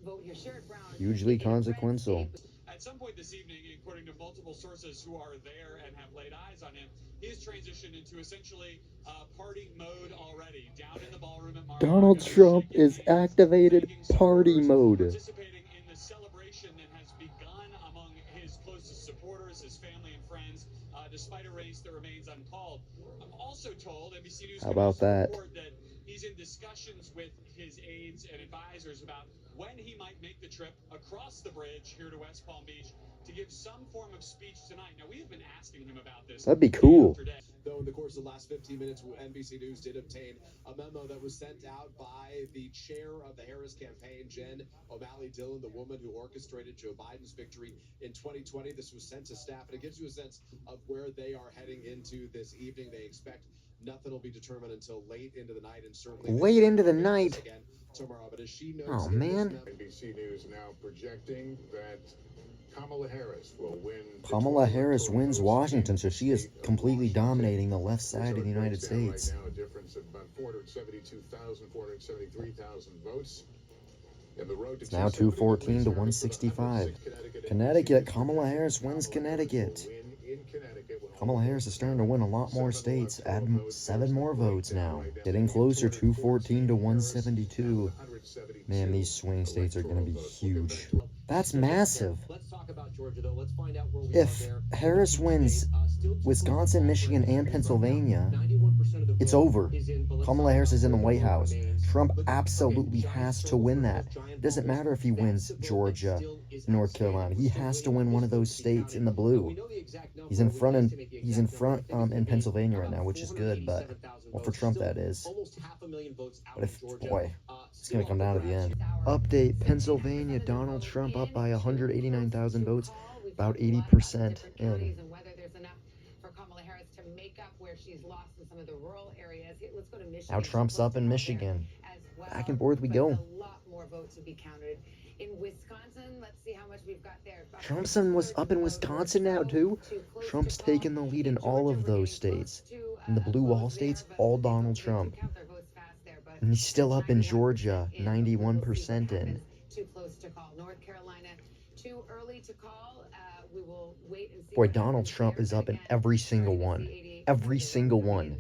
vote here. Sherrod Brown. Hugely consequential. At some point this evening, according to multiple sources who are there and have laid eyes on him, he has transitioned into essentially party mode already. Down in the ballroom at Mar-a-Lago, Donald Trump is activated party mode. participating in the celebration that has begun among his closest supporters, his family and friends, despite a race that remains uncalled. I'm also told, NBC News How about that? report that he's in discussions with his aides and advisors about when he might make the trip across the bridge here to West Palm Beach to give some form of speech tonight. Now, we have been asking him about this. That'd be cool. Though in the course of the last 15 minutes, NBC News did obtain a memo that was sent out by the chair of the Harris campaign, Jen O'Malley Dillon, the woman who orchestrated Joe Biden's victory in 2020. This was sent to staff, and it gives you a sense of where they are heading into this evening. They expect nothing will be determined until late into the night, and certainly Late into the night. again tomorrow. But as she notes, Oh, in this man. memo- NBC News now projecting that Kamala Harris will win. Kamala Harris wins Washington, so she is completely dominating the left side of the United States. Right now, a difference of about 472,000, 473,000 votes. And the road to It's now 214 to 165. Connecticut, Kamala Harris wins Connecticut. Kamala Harris is starting to win a lot more states, add 7 more votes now. Getting closer, 214 to 172. Man, these swing states are going to be huge. That's massive. Let's talk about Georgia, though. Let's find out where we If are there. Harris wins Wisconsin, Michigan, and Pennsylvania, it's over. Kamala Harris is in the White House. Trump absolutely has to win that. It doesn't matter if he wins Georgia, North Carolina. He has to win one of those states in the blue. He's in front in Pennsylvania right now, which is good, but well, for Trump that is. But if boy, it's gonna come down to the end. Update: Pennsylvania, Donald Trump up by 189,000 votes, about 80% in. And whether there's enough for Kamala Harris to make up where she's lost in some of the rural areas. Let's go to Michigan. Now Trump's up in Michigan. Back and forth we go. A lot more votes to be counted. In Wisconsin, let's see how much we've got there. Trump's up in Wisconsin now too. Trump's taking the lead in all of those states. In the blue wall states, all Donald Trump. And he's still up in Georgia, 91% in. Too close to call. North Carolina, too early to call. We will wait and see. Boy, Donald Trump is up in every single one. Every single one.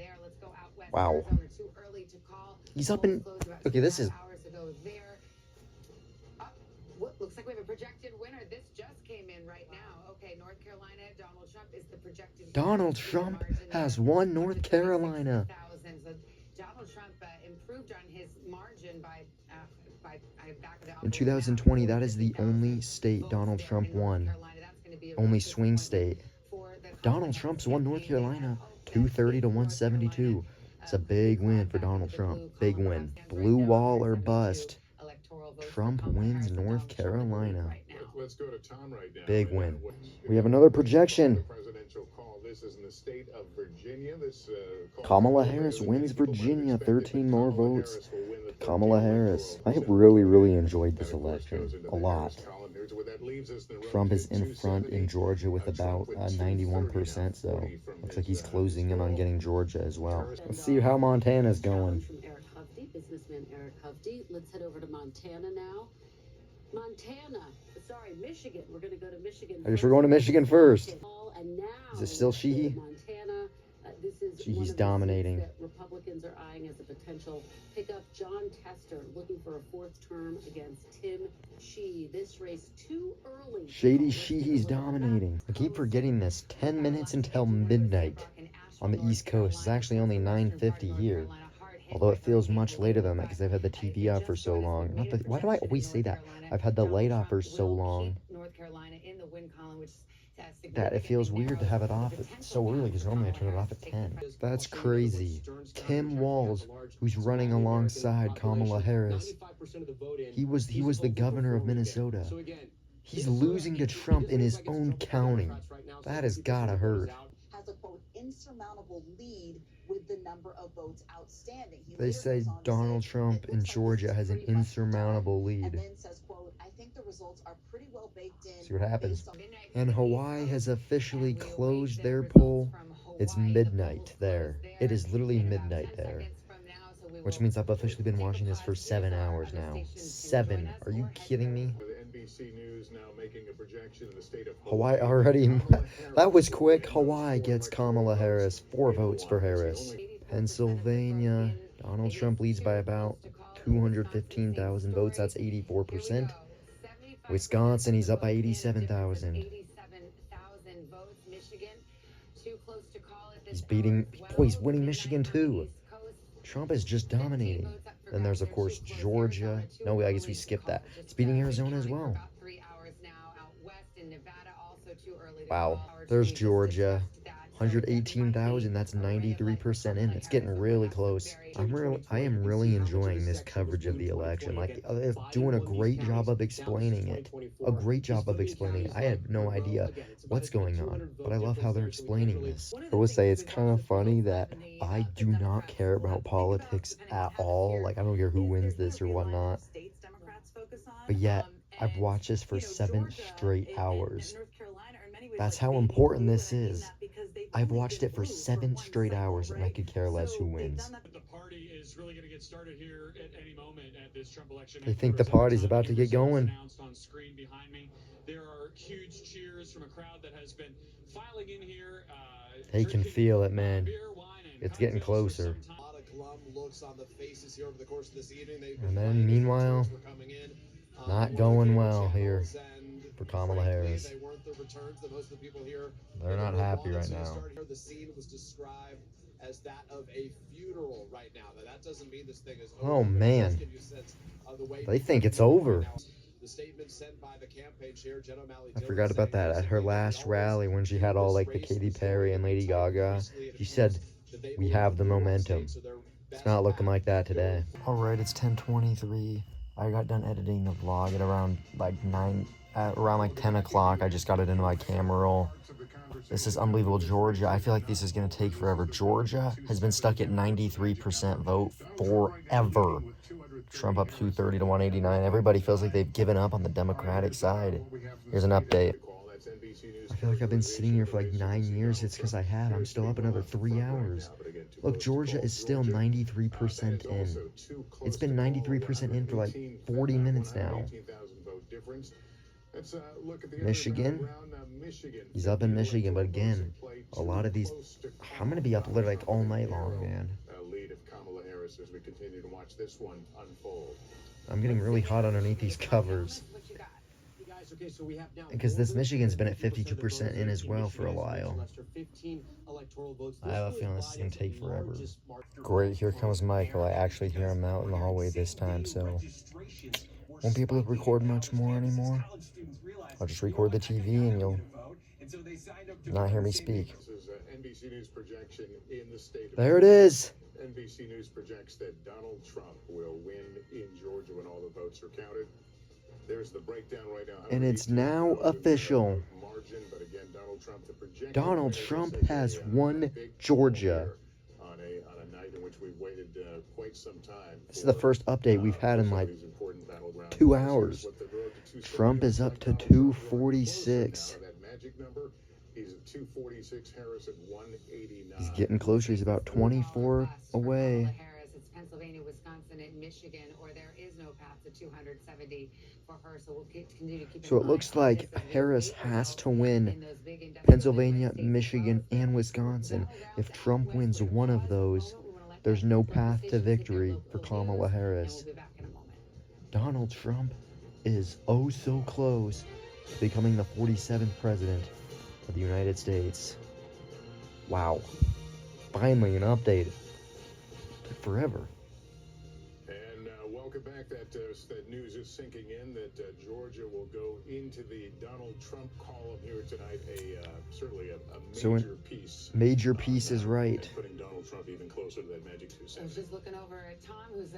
Wow. He's up in... Okay, this is... Looks like we have a projected winner. This just came in right now. Okay, North Carolina, Donald Trump is the projected Donald Trump has won North Carolina. Donald Trump improved on his margin by In 2020, that is the only state Donald Trump won. Only swing state. Donald Trump's won North Carolina, 230 to 172. It's a big win for Donald Trump. Big win. Blue wall or bust. Trump wins North Carolina. Let's go to Tom right now. Big win. We have another projection. Presidential call. This is in the state of Virginia. Kamala Harris wins Virginia, 13 more votes. Kamala Harris. I have really enjoyed this election a lot. Trump is in front in Georgia with about 91%, so looks like he's closing in on getting Georgia as well. Let's see how Montana's going. Businessman Eric Hovde. Let's head over to Montana now. Michigan. We're going to go to Michigan. I guess we're going to Michigan first. And now Is it still Sheehy? Montana. This is Sheehy's dominating. that Republicans are eyeing as a potential pickup. John Tester looking for a 4th term against Tim Sheehy. This race too early. Shady Sheehy's dominating. I keep forgetting this. 10 minutes until midnight on the East Coast. It's actually only 9:50 here. Although it feels much later than that because I've had the TV off for so long. Why do I always say that? I've had the light off for so long that it feels weird to have it off so early because normally I turn it off at 10. That's crazy. Tim Walz, who's running alongside Kamala Harris, he was the governor of Minnesota. He's losing to Trump in his own county. That has gotta hurt. Has a quote insurmountable lead with the number of votes outstanding. They say Donald Trump in Georgia has an insurmountable lead. And then says, quote, I think the results are pretty well baked in. See what happens. And Hawaii has officially closed their poll. It's midnight there. It is literally midnight there. Which means I've officially been watching this for 7 hours now. 7. Are you kidding me? NBC News now making a projection in the state of Hawaii already. That was quick. Hawaii gets Kamala Harris. 4 votes for Harris. Pennsylvania. Donald Trump leads by about 215,000 votes. That's 84%. Wisconsin, he's up by 87,000. He's beating. Boy, he's winning Michigan too. Trump is just dominating. Then there's, of course, Georgia. No, I guess we skipped that. It's beating Arizona as well. Wow. There's Georgia. 118,000. That's 93% in. It's getting really close. I am really enjoying this coverage of the election. Like, they're doing a great job of explaining it. A great job of explaining it. I had no idea what's going on, but I love how they're explaining this. I will say it's kind of funny that I do not care about politics at all. Like, I don't care who wins this or whatnot. But yet, I've watched this for 7 straight hours. That's how important this is. I've watched it for 7 straight hours, and I could care less who wins. The party is really going to get started here at any moment at this Trump election. They think the party's about to get going. Announced on screen behind me. There are huge cheers from a crowd that has been filing in here. They can feel it, man. It's getting closer. And then, meanwhile, not going well here for Kamala Harris. They're not happy right now. The scene was described as that of a funeral right now. Now that doesn't mean this thing is over. Oh man, they think it's over. The statement sent by the campaign chair, Jen O'Malley. I forgot about that. At her last rally, when she had all like the Katy Perry and Lady Gaga, she said, "We have the momentum." It's not looking like that today. All right, it's 10:23. I got done editing the vlog at around like 10 o'clock. I just got it into my camera roll. This is unbelievable. Georgia, I feel like this is going to take forever. Georgia has been stuck at 93% vote forever. Trump up 230 to 189. Everybody feels like they've given up on the Democratic side. Here's an update. I feel like I've been sitting here for like 9 years. It's because I have. I'm still up another 3 hours. Look, Georgia is still 93% in. It's been 93% in for like 40 minutes now. Michigan, he's up in Michigan, but again, a lot of these, I'm going to be up literally like all night long, man. Lead of Kamala Harris as we continue to watch this one unfold. I'm getting really hot underneath these covers. Because this Michigan's been at 52% in as well for a while. I have a feeling this is going to take forever. Great, here comes Michael. I actually hear him out in the hallway this time, so won't be able to record much more anymore. I'll just record the TV and you'll not hear me speak. NBC News projection in the state of There it is. NBC News projects that Donald Trump will win in Georgia when all the votes are counted. There's the breakdown right now. And it's now official. Margin, but again, Donald Trump has won Georgia. On a night in which we've waited quite some time. This is the first update we've had in like 2 hours. Trump is up to 246. He's at 246, Harris at 189. He's getting closer. He's about 24 away. Harris, it's Pennsylvania, Wisconsin, and Michigan, or there is no path to 270 for her. So we'll continue to keep. So it looks like Harris has to win Pennsylvania, Michigan, and Wisconsin. If Trump wins one of those, there's no path to victory for Kamala Harris. Donald Trump is oh so close to becoming the 47th president of the United States. Wow. Finally an update. Took forever. And welcome back. That news is sinking in that Georgia will go into the Donald Trump column here tonight. Certainly a major piece. Major piece is right. Putting Donald Trump even closer to that magic 270. I was just looking over at Tom, who's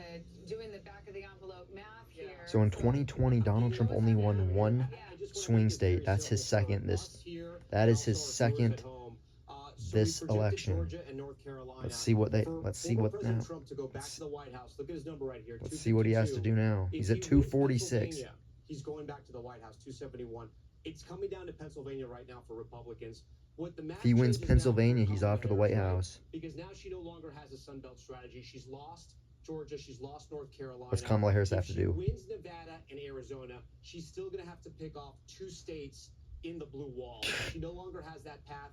doing the back of the envelope math here. So in 2020, Donald Trump only won one swing state. That's his second. That is his second this Projected election. Georgia and North Carolina. Let's see what they. For Let's see former what President now. Trump to go back to the White House. Look at his number right here. Let's see what he has to do now. He's at 246. He's going back to the White House, 271. It's coming down to Pennsylvania right now for Republicans. What the If he wins Pennsylvania, he's off to the White House. Because now she no longer has a Sun Belt strategy. She's lost Georgia. She's lost North Carolina. What's Kamala Harris have to do? If she wins Nevada and Arizona, she's still going to have to pick off 2 states in the blue wall. She no longer has that path.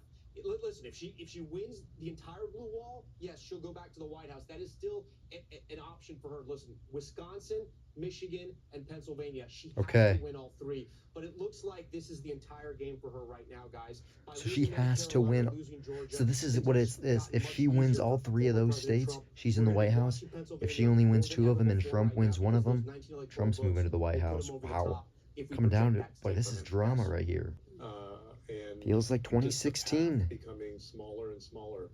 Listen, if she wins the entire blue wall, yes, she'll go back to the White House. That is still an option for her. Listen, Wisconsin, Michigan, and Pennsylvania. She has to win all 3. But it looks like this is the entire game for her right now, guys. So she has to win. So this is what it's this. If she wins all 3 of those states, she's in the White House. If she only wins 2 of them and Trump wins 1 of them, Trump's moving to the White House. Wow. Coming down to, boy, this is drama right here. And Feels like 2016. Becoming smaller and smaller.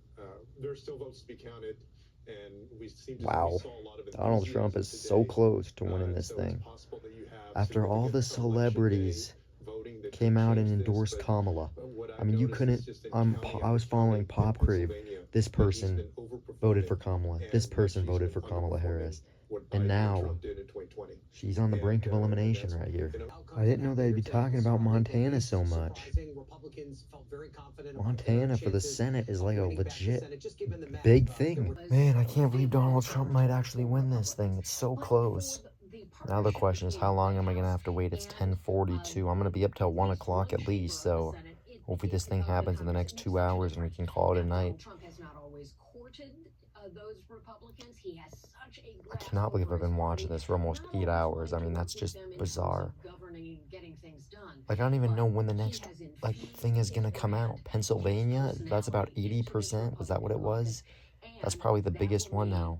There's still votes to be counted, and we seem to Wow. we saw a lot of Donald Trump is so close to winning this thing. After all the celebrities came out and endorsed Kamala. I mean, you couldn't. I was following Pop Crave. This person voted for Kamala. This person voted for Kamala Harris. And now she's on the brink of elimination right here. I didn't know they'd be talking about Montana so much. Montana for the Senate is like a legit big thing. Man, I can't believe Donald Trump might actually win this thing. It's so close. Now the question is, how long am I going to have to wait? It's 10:42. I'm going to be up till 1 o'clock at least, so hopefully this thing happens in the next 2 hours and we can call it a night. Trump has not always courted those Republicans. He has such a I cannot believe I've been watching this for almost 8 hours. I mean, that's just bizarre. Like, I don't even know when the next thing is going to come out. Pennsylvania, that's about 80%. Was that what it was? That's probably the biggest one now.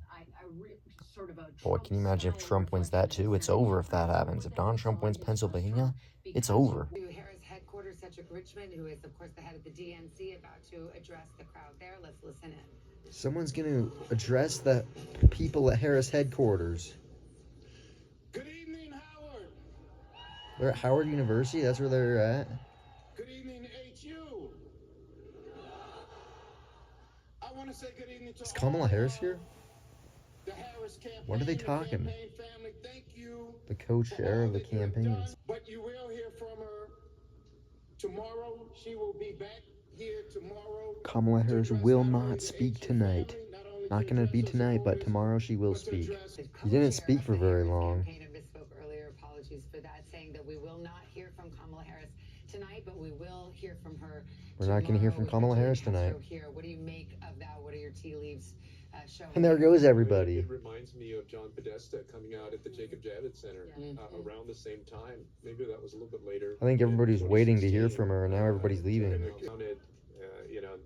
Boy, can you imagine if Trump wins that too? It's over if that happens. If Donald Trump wins Pennsylvania, it's over. Harris headquarters, Cedric Richmond, who is, of course, the head of the DNC, about to address the crowd there. Let's listen in. Someone's going to address the people at Harris headquarters. Good evening, Howard. They're at Howard University? That's where they're at? Good evening, HU. I want to say good evening to Is Kamala Harris here? the Harris campaign. What are they talking? Campaign family, thank you. The co-chair of the campaigns. But you will hear from her tomorrow. She will be back here tomorrow. Kamala Harris will not speak tonight. Not going to be tonight, but tomorrow she will speak. She didn't speak for very long. Misspoke earlier. Apologies for that. Saying that we will not hear from Kamala Harris tonight, but we will hear from her. We're not going to hear from Kamala Harris tonight. What do you make of that? What are your tea leaves showing? And there goes everybody. It reminds me of John Podesta coming out at the Jacob Javits Center around the same time. Maybe that was a little bit later. I think everybody's waiting to hear from her, and now everybody's leaving. Counted,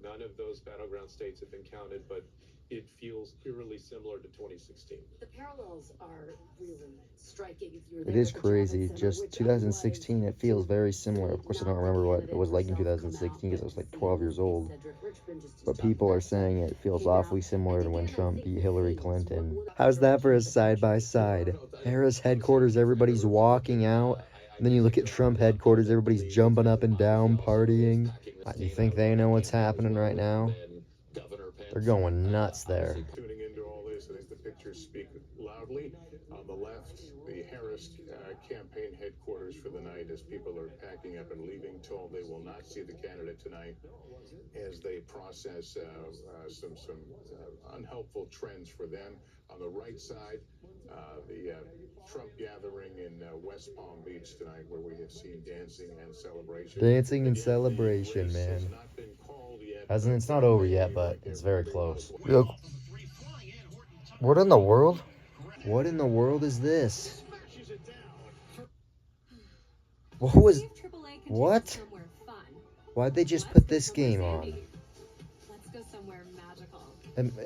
none of those battleground states have been counted, but it feels eerily similar to 2016. The parallels are really striking. If you were It there is at the crazy. Javits Center, Just which 2016, it feels very similar. Of course, I don't remember what it was like in 2016 because I was like 12 years old. But people are saying it feels awfully similar to when Trump beat Hillary Clinton. How's that for a side-by-side? Harris headquarters, everybody's walking out. And then you look at Trump headquarters, everybody's jumping up and down, partying. Do you think they know what's happening right now? They're going nuts there. Tuning into all this, I think the pictures speak loudly. On the left, the Harris campaign headquarters for the night as people are packing up and leaving, told they will not see the candidate tonight as they process some unhelpful trends for them. On the right side, the Trump gathering in West Palm Beach tonight, where we have seen dancing and celebration. Dancing and celebration, man. It's not over yet, but it's very close. What in the world? What in the world is this? What? Why'd they just put this game on? Let's go somewhere magical.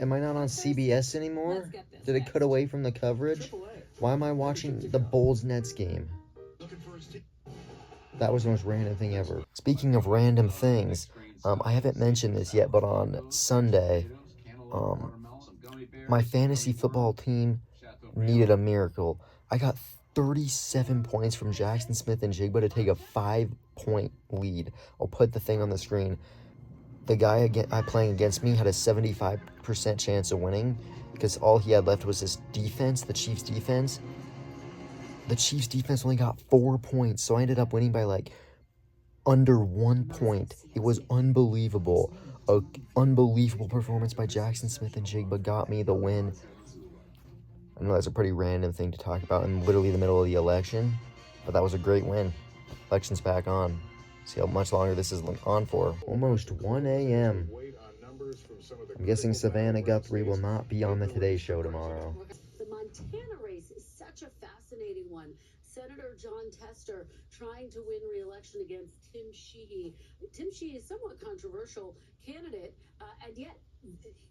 Am I not on CBS anymore? Did it cut away from the coverage? Why am I watching the Bulls-Nets game? That was the most random thing ever. Speaking of random things, I haven't mentioned this yet, but on Sunday, my fantasy football team needed a miracle. I got 37 points from Jackson Smith and Jigba to take a 5-point lead. I'll put the thing on the screen. the guy playing against me had a 75% chance of winning because all he had left was his defense, the Chiefs' defense. The Chiefs' defense only got 4 points, so I ended up winning by like under 1 point. It was unbelievable. A unbelievable performance by Jackson Smith-Njigba got me the win. I know that's a pretty random thing to talk about in literally the middle of the election, but that was a great win. Election's back on. See how much longer this is on for. Almost 1 a.m. I'm guessing Savannah Guthrie will not be on the Today Show tomorrow. The Montana race is such a fascinating one. Senator Jon Tester trying to win re-election against Tim Sheehy. Tim Sheehy is a somewhat controversial candidate, and yet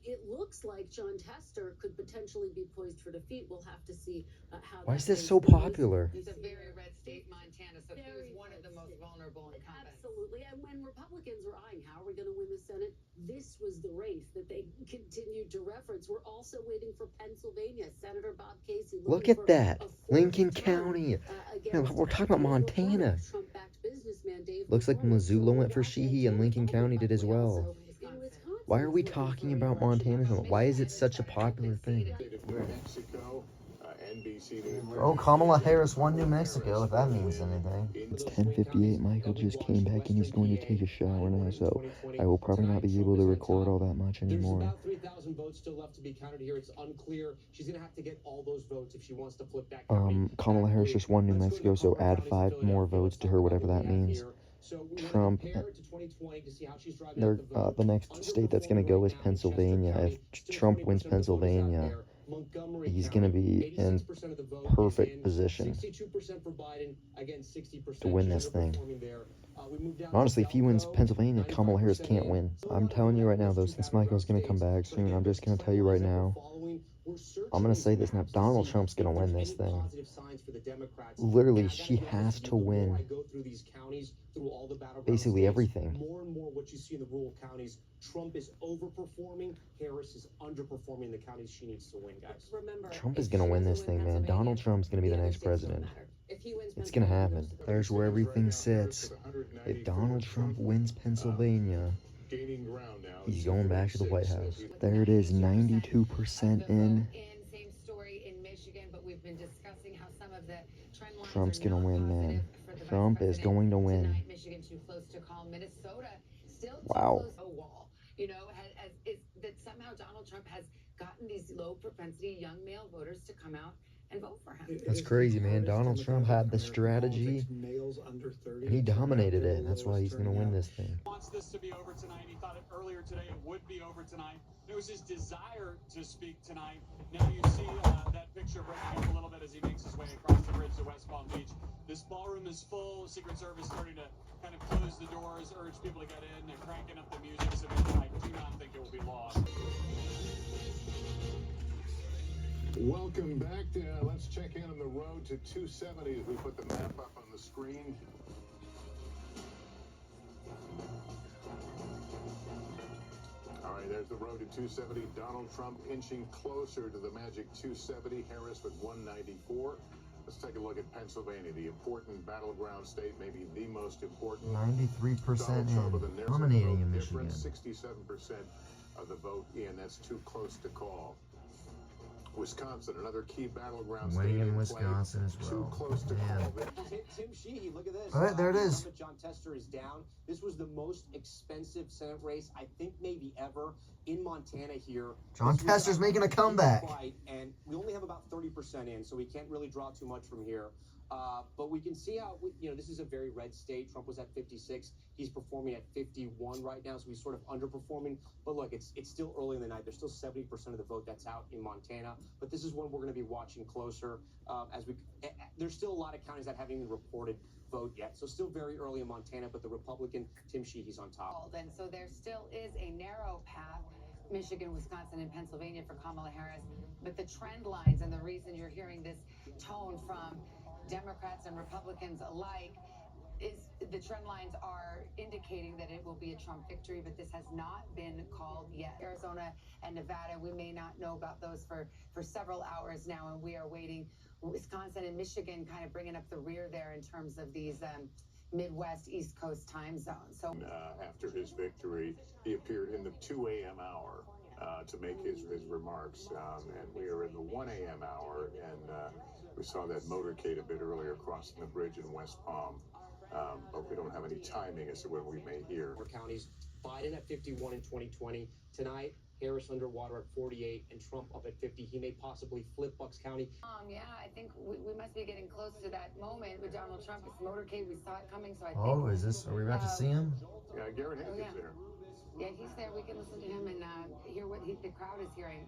it looks like Jon Tester could potentially be poised for defeat. We'll have to see how. Why is this so popular? It's a very red state, Montana, so he was one of the most vulnerable incumbents. Absolutely, and when Republicans were eyeing how are we going to win the Senate, this was the race that they continued to reference. We're also waiting for Pennsylvania. Senator Bob Casey. Look at that. Lincoln County. We're talking about Montana. Looks like Missoula went for Sheehy and Lincoln County did as well. Why are we talking about Montana? Why is it such a popular thing? Oh, Kamala Harris won New Mexico, if that means anything. It's 10:58. Michael just came back and he's going to take a shower now, so I will probably not be able to record all that much anymore. There's about 3,000 votes still left to be counted here. It's unclear. She's going to have to get all those votes if she wants to flip that county. Kamala Harris just won New Mexico, so add 5 more votes to her, whatever that means. Trump, the next state that's going to go is Pennsylvania. If Trump wins Pennsylvania, he's going to be in perfect position to win this thing. Honestly, if he wins Pennsylvania, Kamala Harris can't win. I'm telling you right now, though, since Michael's going to come back soon, I'm just going to tell you right now, I'm going to say this now, Donald Trump's going to win this thing. Literally, she has to win basically everything. More and more what you see in the rural counties, Trump is overperforming, Harris is underperforming the counties she needs to win, guys. Remember, Trump is going to win this thing, man. Donald Trump's going to be the next president. It's going to happen. There's where everything sits. If Donald Trump wins Pennsylvania, he's going back to the White House. There it is, 92% in. Same story in Michigan, but we've been discussing how some of the trend lines Trump's going to win, man. Trump is going to win. Michigan too close to call. Minnesota still too wow. Close to a wall. You know, that somehow Donald Trump has gotten these low propensity young male voters to come out and vote for him. That's crazy, man. Donald Trump had the strategy, and he dominated it. That's why he's going to win this thing. He wants this to be over tonight. He thought it earlier today it would be over tonight. It was his desire to speak tonight. Now you see that picture breaking up a little bit as he makes his way across the bridge to West Palm Beach. This ballroom is full. Secret Service starting to kind of close the doors, urge people to get in. They're cranking up the music, so I do not think it will be long. Welcome back. Let's check in on the road to 270 as we put the map up on the screen. All right, there's the road to 270. Donald Trump inching closer to the magic 270. Harris with 194. Let's take a look at Pennsylvania, the important battleground state, maybe the most important. 93% in, dominating in Michigan. 67% of the vote in. That's too close to call. Wisconsin, another key battleground state in Wisconsin as well. Too close to call. Tim Sheehy, look at this. All right, there it is. Jon Tester is down. This was the most expensive Senate race, I think, maybe ever in Montana here. Jon Tester's making a comeback. And we only have about 30% in, so we can't really draw too much from here. But we can see how, this is a very red state. Trump was at 56. He's performing at 51 right now, so he's sort of underperforming. But look, it's still early in the night. There's still 70% of the vote that's out in Montana. But this is one we're going to be watching closer there's still a lot of counties that haven't even reported vote yet. So still very early in Montana, but the Republican, Tim Sheehy's on top. And so there still is a narrow path, Michigan, Wisconsin, and Pennsylvania for Kamala Harris. But the trend lines and the reason you're hearing this tone from Democrats and Republicans alike is the trend lines are indicating that it will be a Trump victory, but this has not been called yet. Arizona and Nevada, we may not know about those for several hours now, and we are waiting. Wisconsin and Michigan kind of bringing up the rear there in terms of these Midwest, East Coast time zone. So after his victory, he appeared in the 2 a.m. hour to make his remarks, and we are in the 1 a.m. hour, and we saw that motorcade a bit earlier crossing the bridge in West Palm, but we don't have any timing as to when we may hear. Counties, Biden at 51 in 2020. Tonight, Harris underwater at 48 and Trump up at 50. He may possibly flip Bucks County. Yeah, I think we must be getting close to that moment with Donald Trump. It's motorcade. We saw it coming, so I think. Oh, are we about to see him? Yeah, Garrett Hampton's there. Yeah, he's there. We can listen to him and hear what the crowd is hearing.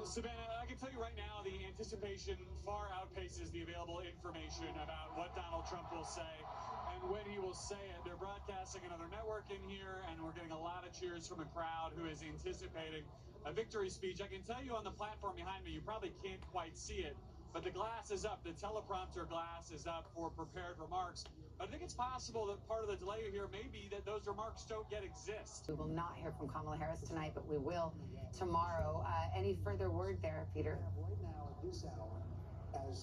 Savannah, I can tell you right now, the anticipation far outpaces the available information about what Donald Trump will say and when he will say it. They're broadcasting another network in here, and we're getting a lot of cheers from a crowd who is anticipating a victory speech. I can tell you on the platform behind me, you probably can't quite see it, but the glass is up. The teleprompter glass is up for prepared remarks. But I think it's possible that part of the delay here may be that those remarks don't yet exist. We will not hear from Kamala Harris tonight, but we will tomorrow. Any further word there, Peter?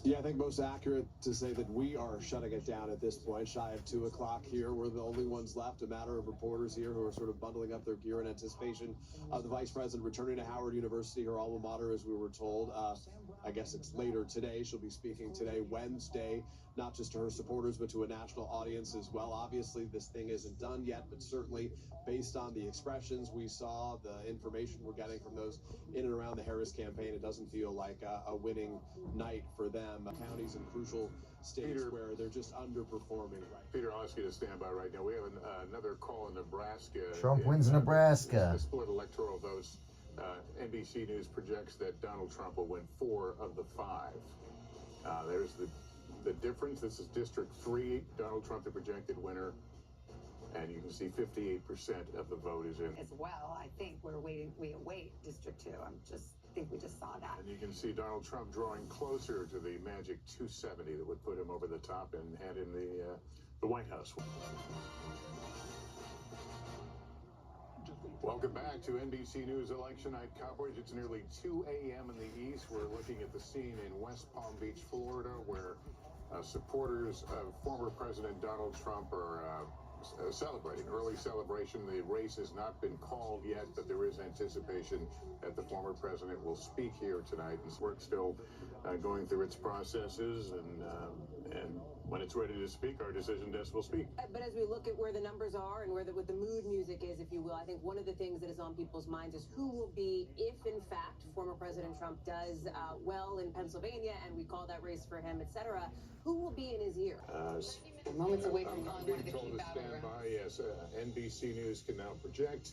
Yeah, I think most accurate to say that we are shutting it down at this point, shy of 2 o'clock here. We're the only ones left, a matter of reporters here who are sort of bundling up their gear in anticipation of the vice president returning to Howard University, her alma mater, as we were told. I guess it's later today. She'll be speaking today, Wednesday, not just to her supporters, but to a national audience as well. Obviously, this thing isn't done yet, but certainly based on the expressions we saw, the information we're getting from those in and around the Harris campaign, it doesn't feel like a winning night for them. Counties and crucial states where they're just underperforming. Peter, I'll ask you to stand by right now. We have another call in Nebraska. Trump wins Nebraska. The split electoral votes. NBC News projects that Donald Trump will win 4 of the 5. There's the difference. This is District 3. Donald Trump, the projected winner. And you can see 58% of the vote is in. As well, I think we await District 2. I think we just saw that. And you can see Donald Trump drawing closer to the magic 270 that would put him over the top and hand in the White House. Welcome back to NBC News Election Night coverage. It's nearly 2 a.m. in the East. We're looking at the scene in West Palm Beach, Florida, where supporters of former President Donald Trump are celebrating. Early celebration. The race has not been called yet, but there is anticipation that the former president will speak here tonight. And work's still going through its processes, and when it's ready to speak, our decision desk will speak. But as we look at where the numbers are and what the mood music is, if you will, I think one of the things that is on people's minds is who will be, if in fact former President Trump does well in Pennsylvania and we call that race for him, etc., who will be in his ear? Moments away from I'm calling being one of the told key to stand battlegrounds. by. Yes, NBC News can now project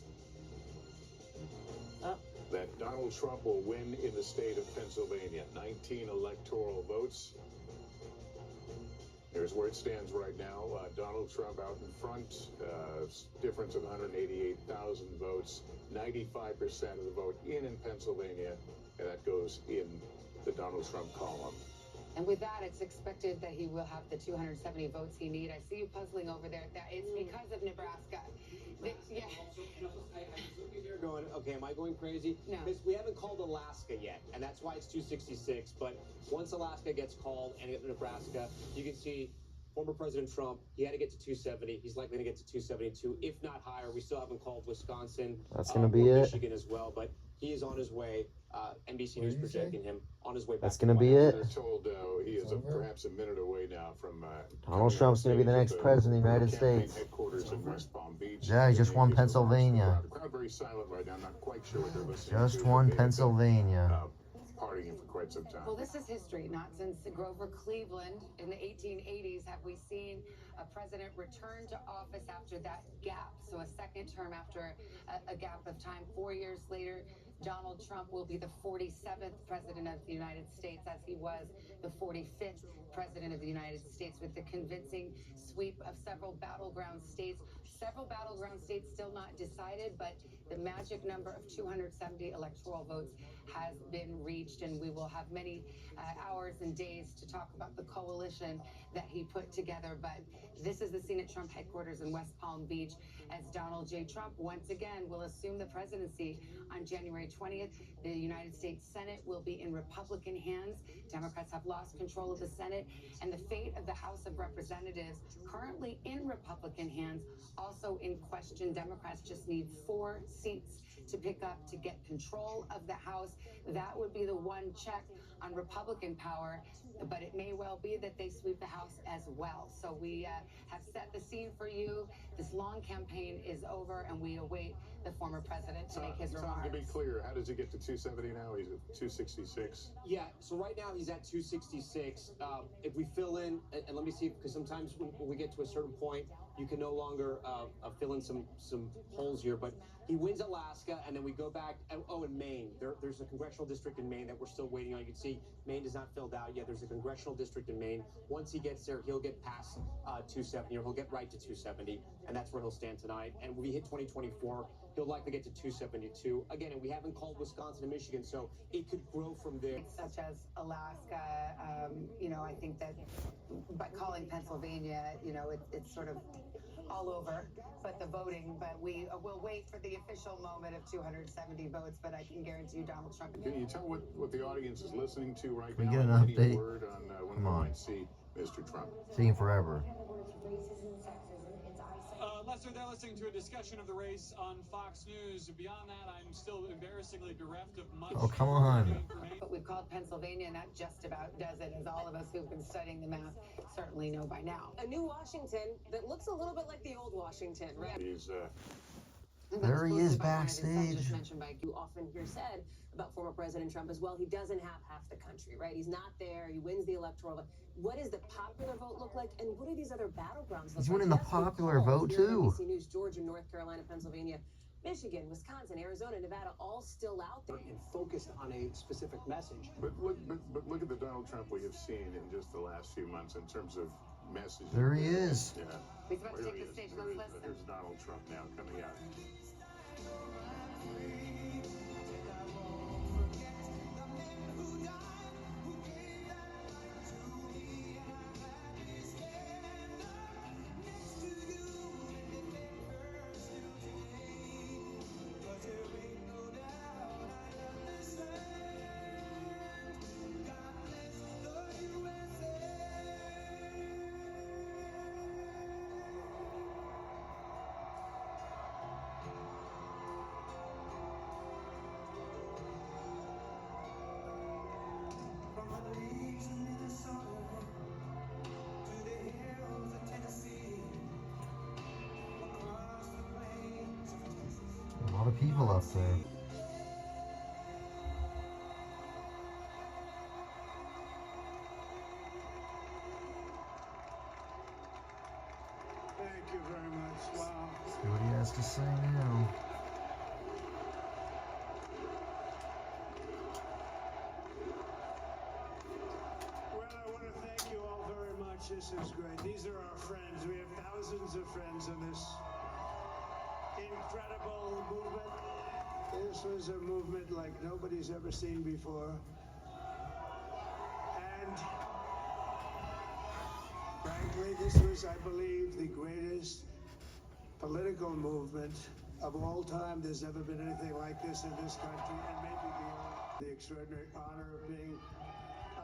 that Donald Trump will win in the state of Pennsylvania. 19 electoral votes. Here's where it stands right now. Donald Trump out in front, difference of 188,000 votes, 95% of the vote in Pennsylvania, and that goes in the Donald Trump column. And with that, it's expected that he will have the 270 votes he needs. I see you puzzling over there. That it's because of Nebraska. Yeah. Going, okay, am I going crazy? No. Because we haven't called Alaska yet, and that's why it's 266. But once Alaska gets called and Nebraska, you can see former President Trump, he had to get to 270. He's likely to get to 272, if not higher. We still haven't called Wisconsin. That's going to be it. Michigan as well, but he is on his way. NBC News projecting him on his way back. That's going to be it. They're told he is perhaps a minute away now from Donald Trump's going to be the next president of the United States. Headquarters in West Palm Beach. Yeah, he just won Pennsylvania. The crowd very silent right now. I'm not quite sure what they're listening to. Just won Pennsylvania. Partying for quite some time. Well, this is history. Not since Grover Cleveland in the 1880s have we seen a president return to office after that gap. So a second term after a gap of time. 4 years later, Donald Trump will be the 47th president of the United States, as he was the 45th president of the United States, with the convincing sweep of several battleground states. Several battleground states still not decided, but the magic number of 270 electoral votes has been reached, and we will have many hours and days to talk about the coalition that he put together. But this is the scene at Trump headquarters in West Palm Beach, as Donald J. Trump once again will assume the presidency on January 20th, the United States Senate will be in Republican hands. Democrats have lost control of the Senate, and the fate of the House of Representatives, currently in Republican hands, also in question. Democrats just need 4 seats to pick up to get control of the House. That would be the one check on Republican power, but it may well be that they sweep the House as well. So we have set the scene for you. This long campaign is over, and we await the former president to make his remarks. To be clear, how does he get to 270 now? He's at 266. Yeah, so right now he's at 266. If we fill in, and let me see, because sometimes when we get to a certain point, you can no longer fill in some holes here, but he wins Alaska, and then we go back. Oh, in Maine, there's a congressional district in Maine that we're still waiting on. You can see Maine is not filled out yet. There's a congressional district in Maine. Once he gets there, he'll get past 270, or he'll get right to 270, and that's where he'll stand tonight. And when we hit 2024, he'll likely get to 272. Again, and we haven't called Wisconsin and Michigan, so it could grow from there. Such as Alaska, I think that by calling Pennsylvania, it's sort of all over, but the voting, but we will wait for the official moment of 270 votes, but I can guarantee you Donald Trump. Can you tell what the audience is listening to right Can now? we get an Any update? word on when Come we on. might see Mr. Trump? See him forever. Lester, they're listening to a discussion of the race on Fox News. Beyond that, I'm still embarrassingly bereft of much. Oh, come on. But we've called Pennsylvania not just about does it, as all of us who've been studying the map certainly know by now. A new Washington that looks a little bit like the old Washington, right? He's There he is Just backstage. mentioned by You often hear said about former President Trump as well. He doesn't have half the country, right? He's not there. He wins the electoral vote. What does the popular vote look like, and what do these other battlegrounds look He's like? winning the That's been popular called vote, here on too. NBC News, Georgia, North Carolina, Pennsylvania, Michigan, Wisconsin, Arizona, Nevada, all still out there. And focused on a specific message. but look at the Donald Trump we have seen in just the last few months in terms of messaging. There he is. Yeah. He's about to There take he the is. stage. There Let's is- listen. There's Donald Trump now coming out. A lot of people up there. Thank you very much. Wow. See what he has to say now. Well, I want to thank you all very much. This is great. These are our friends. We have thousands of friends in this incredible movement. This was a movement like nobody's ever seen before. And frankly, this was, I believe, the greatest political movement of all time. There's never been anything like this in this country, and maybe beyond. The extraordinary honor of being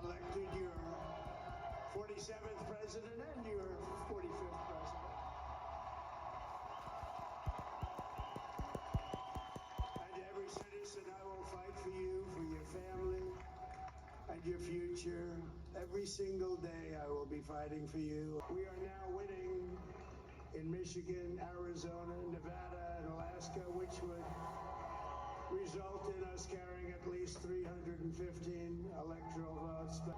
elected your 47th president and your 45th president. And every citizen, I will fight for you, for your family, and your future. Every single day, I will be fighting for you. We are now winning in Michigan, Arizona, Nevada, and Alaska, which would result in us carrying at least 315 electoral votes. But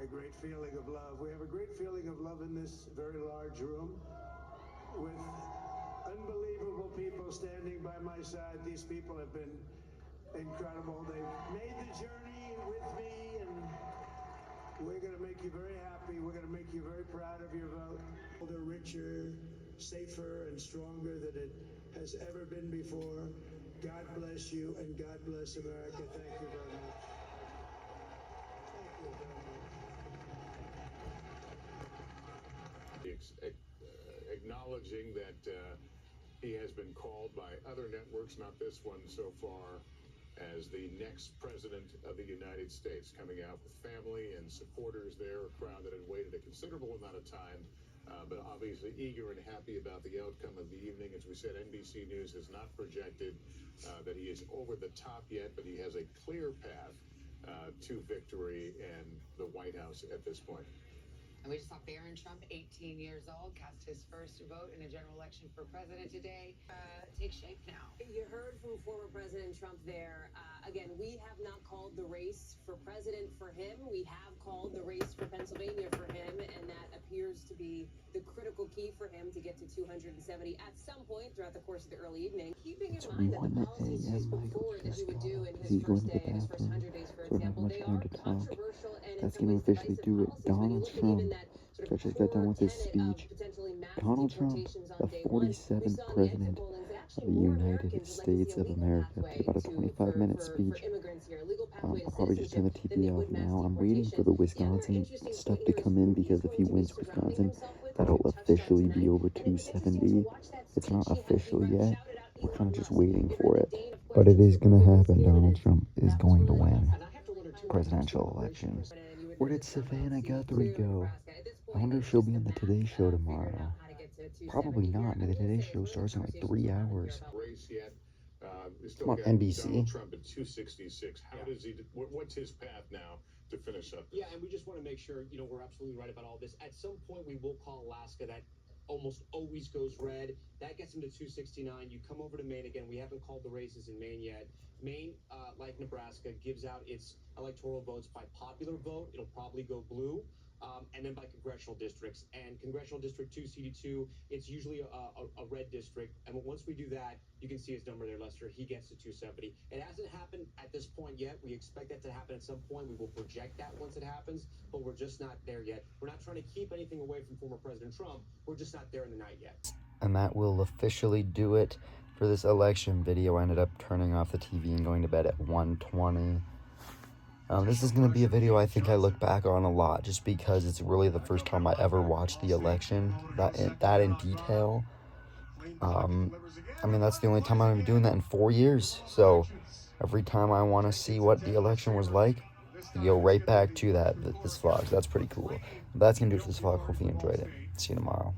a great feeling of love. We have a great feeling of love in this very large room with unbelievable people standing by my side. These people have been incredible. They've made the journey with me, and we're going to make you very happy. We're going to make you very proud of your vote. They're richer, safer, and stronger than it has ever been before. God bless you, and God bless America. Thank you very much. Thank you very much. Acknowledging that he has been called by other networks, not this one so far, as the next president of the United States, coming out with family and supporters there, a crowd that had waited a considerable amount of time, but obviously eager and happy about the outcome of the evening. As we said, NBC News has not projected that he is over the top yet, but he has a clear path to victory and the White House at this point. And we just saw Barron Trump, 18 years old, cast his first vote in a general election for president today. Take shape now. You heard from former President Trump there. Again, we have not called the race for president for him. We have called the race for Pennsylvania for him, and that appears to be the critical key for him to get to 270 at some point throughout the course of the early evening. Keeping in mind that the policies he's put forward that he would do in his first day, in his first 100 days, for example, they are controversial and in some ways divisive policies. When you look at even that sort of just got done with his speech. Donald Trump, the 47th president of the United States of America, did about a 25-minute speech. I'll probably just turn the TV off now. I'm waiting for the Wisconsin stuff to come in, because if he wins Wisconsin, that'll officially be over 270. It's not official yet. We're kind of just waiting for it. But it is going to happen. Donald Trump is going to win the presidential election. Where did Savannah Guthrie go? I wonder if she'll be on the Today Show tomorrow. Probably not. The Today Show starts in like 3 hours. Come on, NBC. Donald Trump at 266. How does he? What's his path now to finish up? Yeah, and we just want to make sure, we're absolutely right about all this. At some point, we will call Alaska. That almost always goes red. That gets him to 269. You come over to Maine again. We haven't called the races in Maine yet. Maine, like Nebraska, gives out its electoral votes by popular vote. It'll probably go blue. And then by congressional districts. And congressional district 2, CD2, it's usually a red district. And once we do that, you can see his number there, Lester. He gets to 270. It hasn't happened at this point yet. We expect that to happen at some point. We will project that once it happens, but we're just not there yet. We're not trying to keep anything away from former President Trump. We're just not there in the night yet. And that will officially do it for this election video. I ended up turning off the TV and going to bed at 1:20. This is going to be a video I think I look back on a lot, just because it's really the first time I ever watched the election that in detail. I mean, that's the only time I'm going to be doing that in 4 years. So every time I want to see what the election was like, you go right back to this vlog. So that's pretty cool. But that's going to do it for this vlog. Hopefully you enjoyed it. See you tomorrow.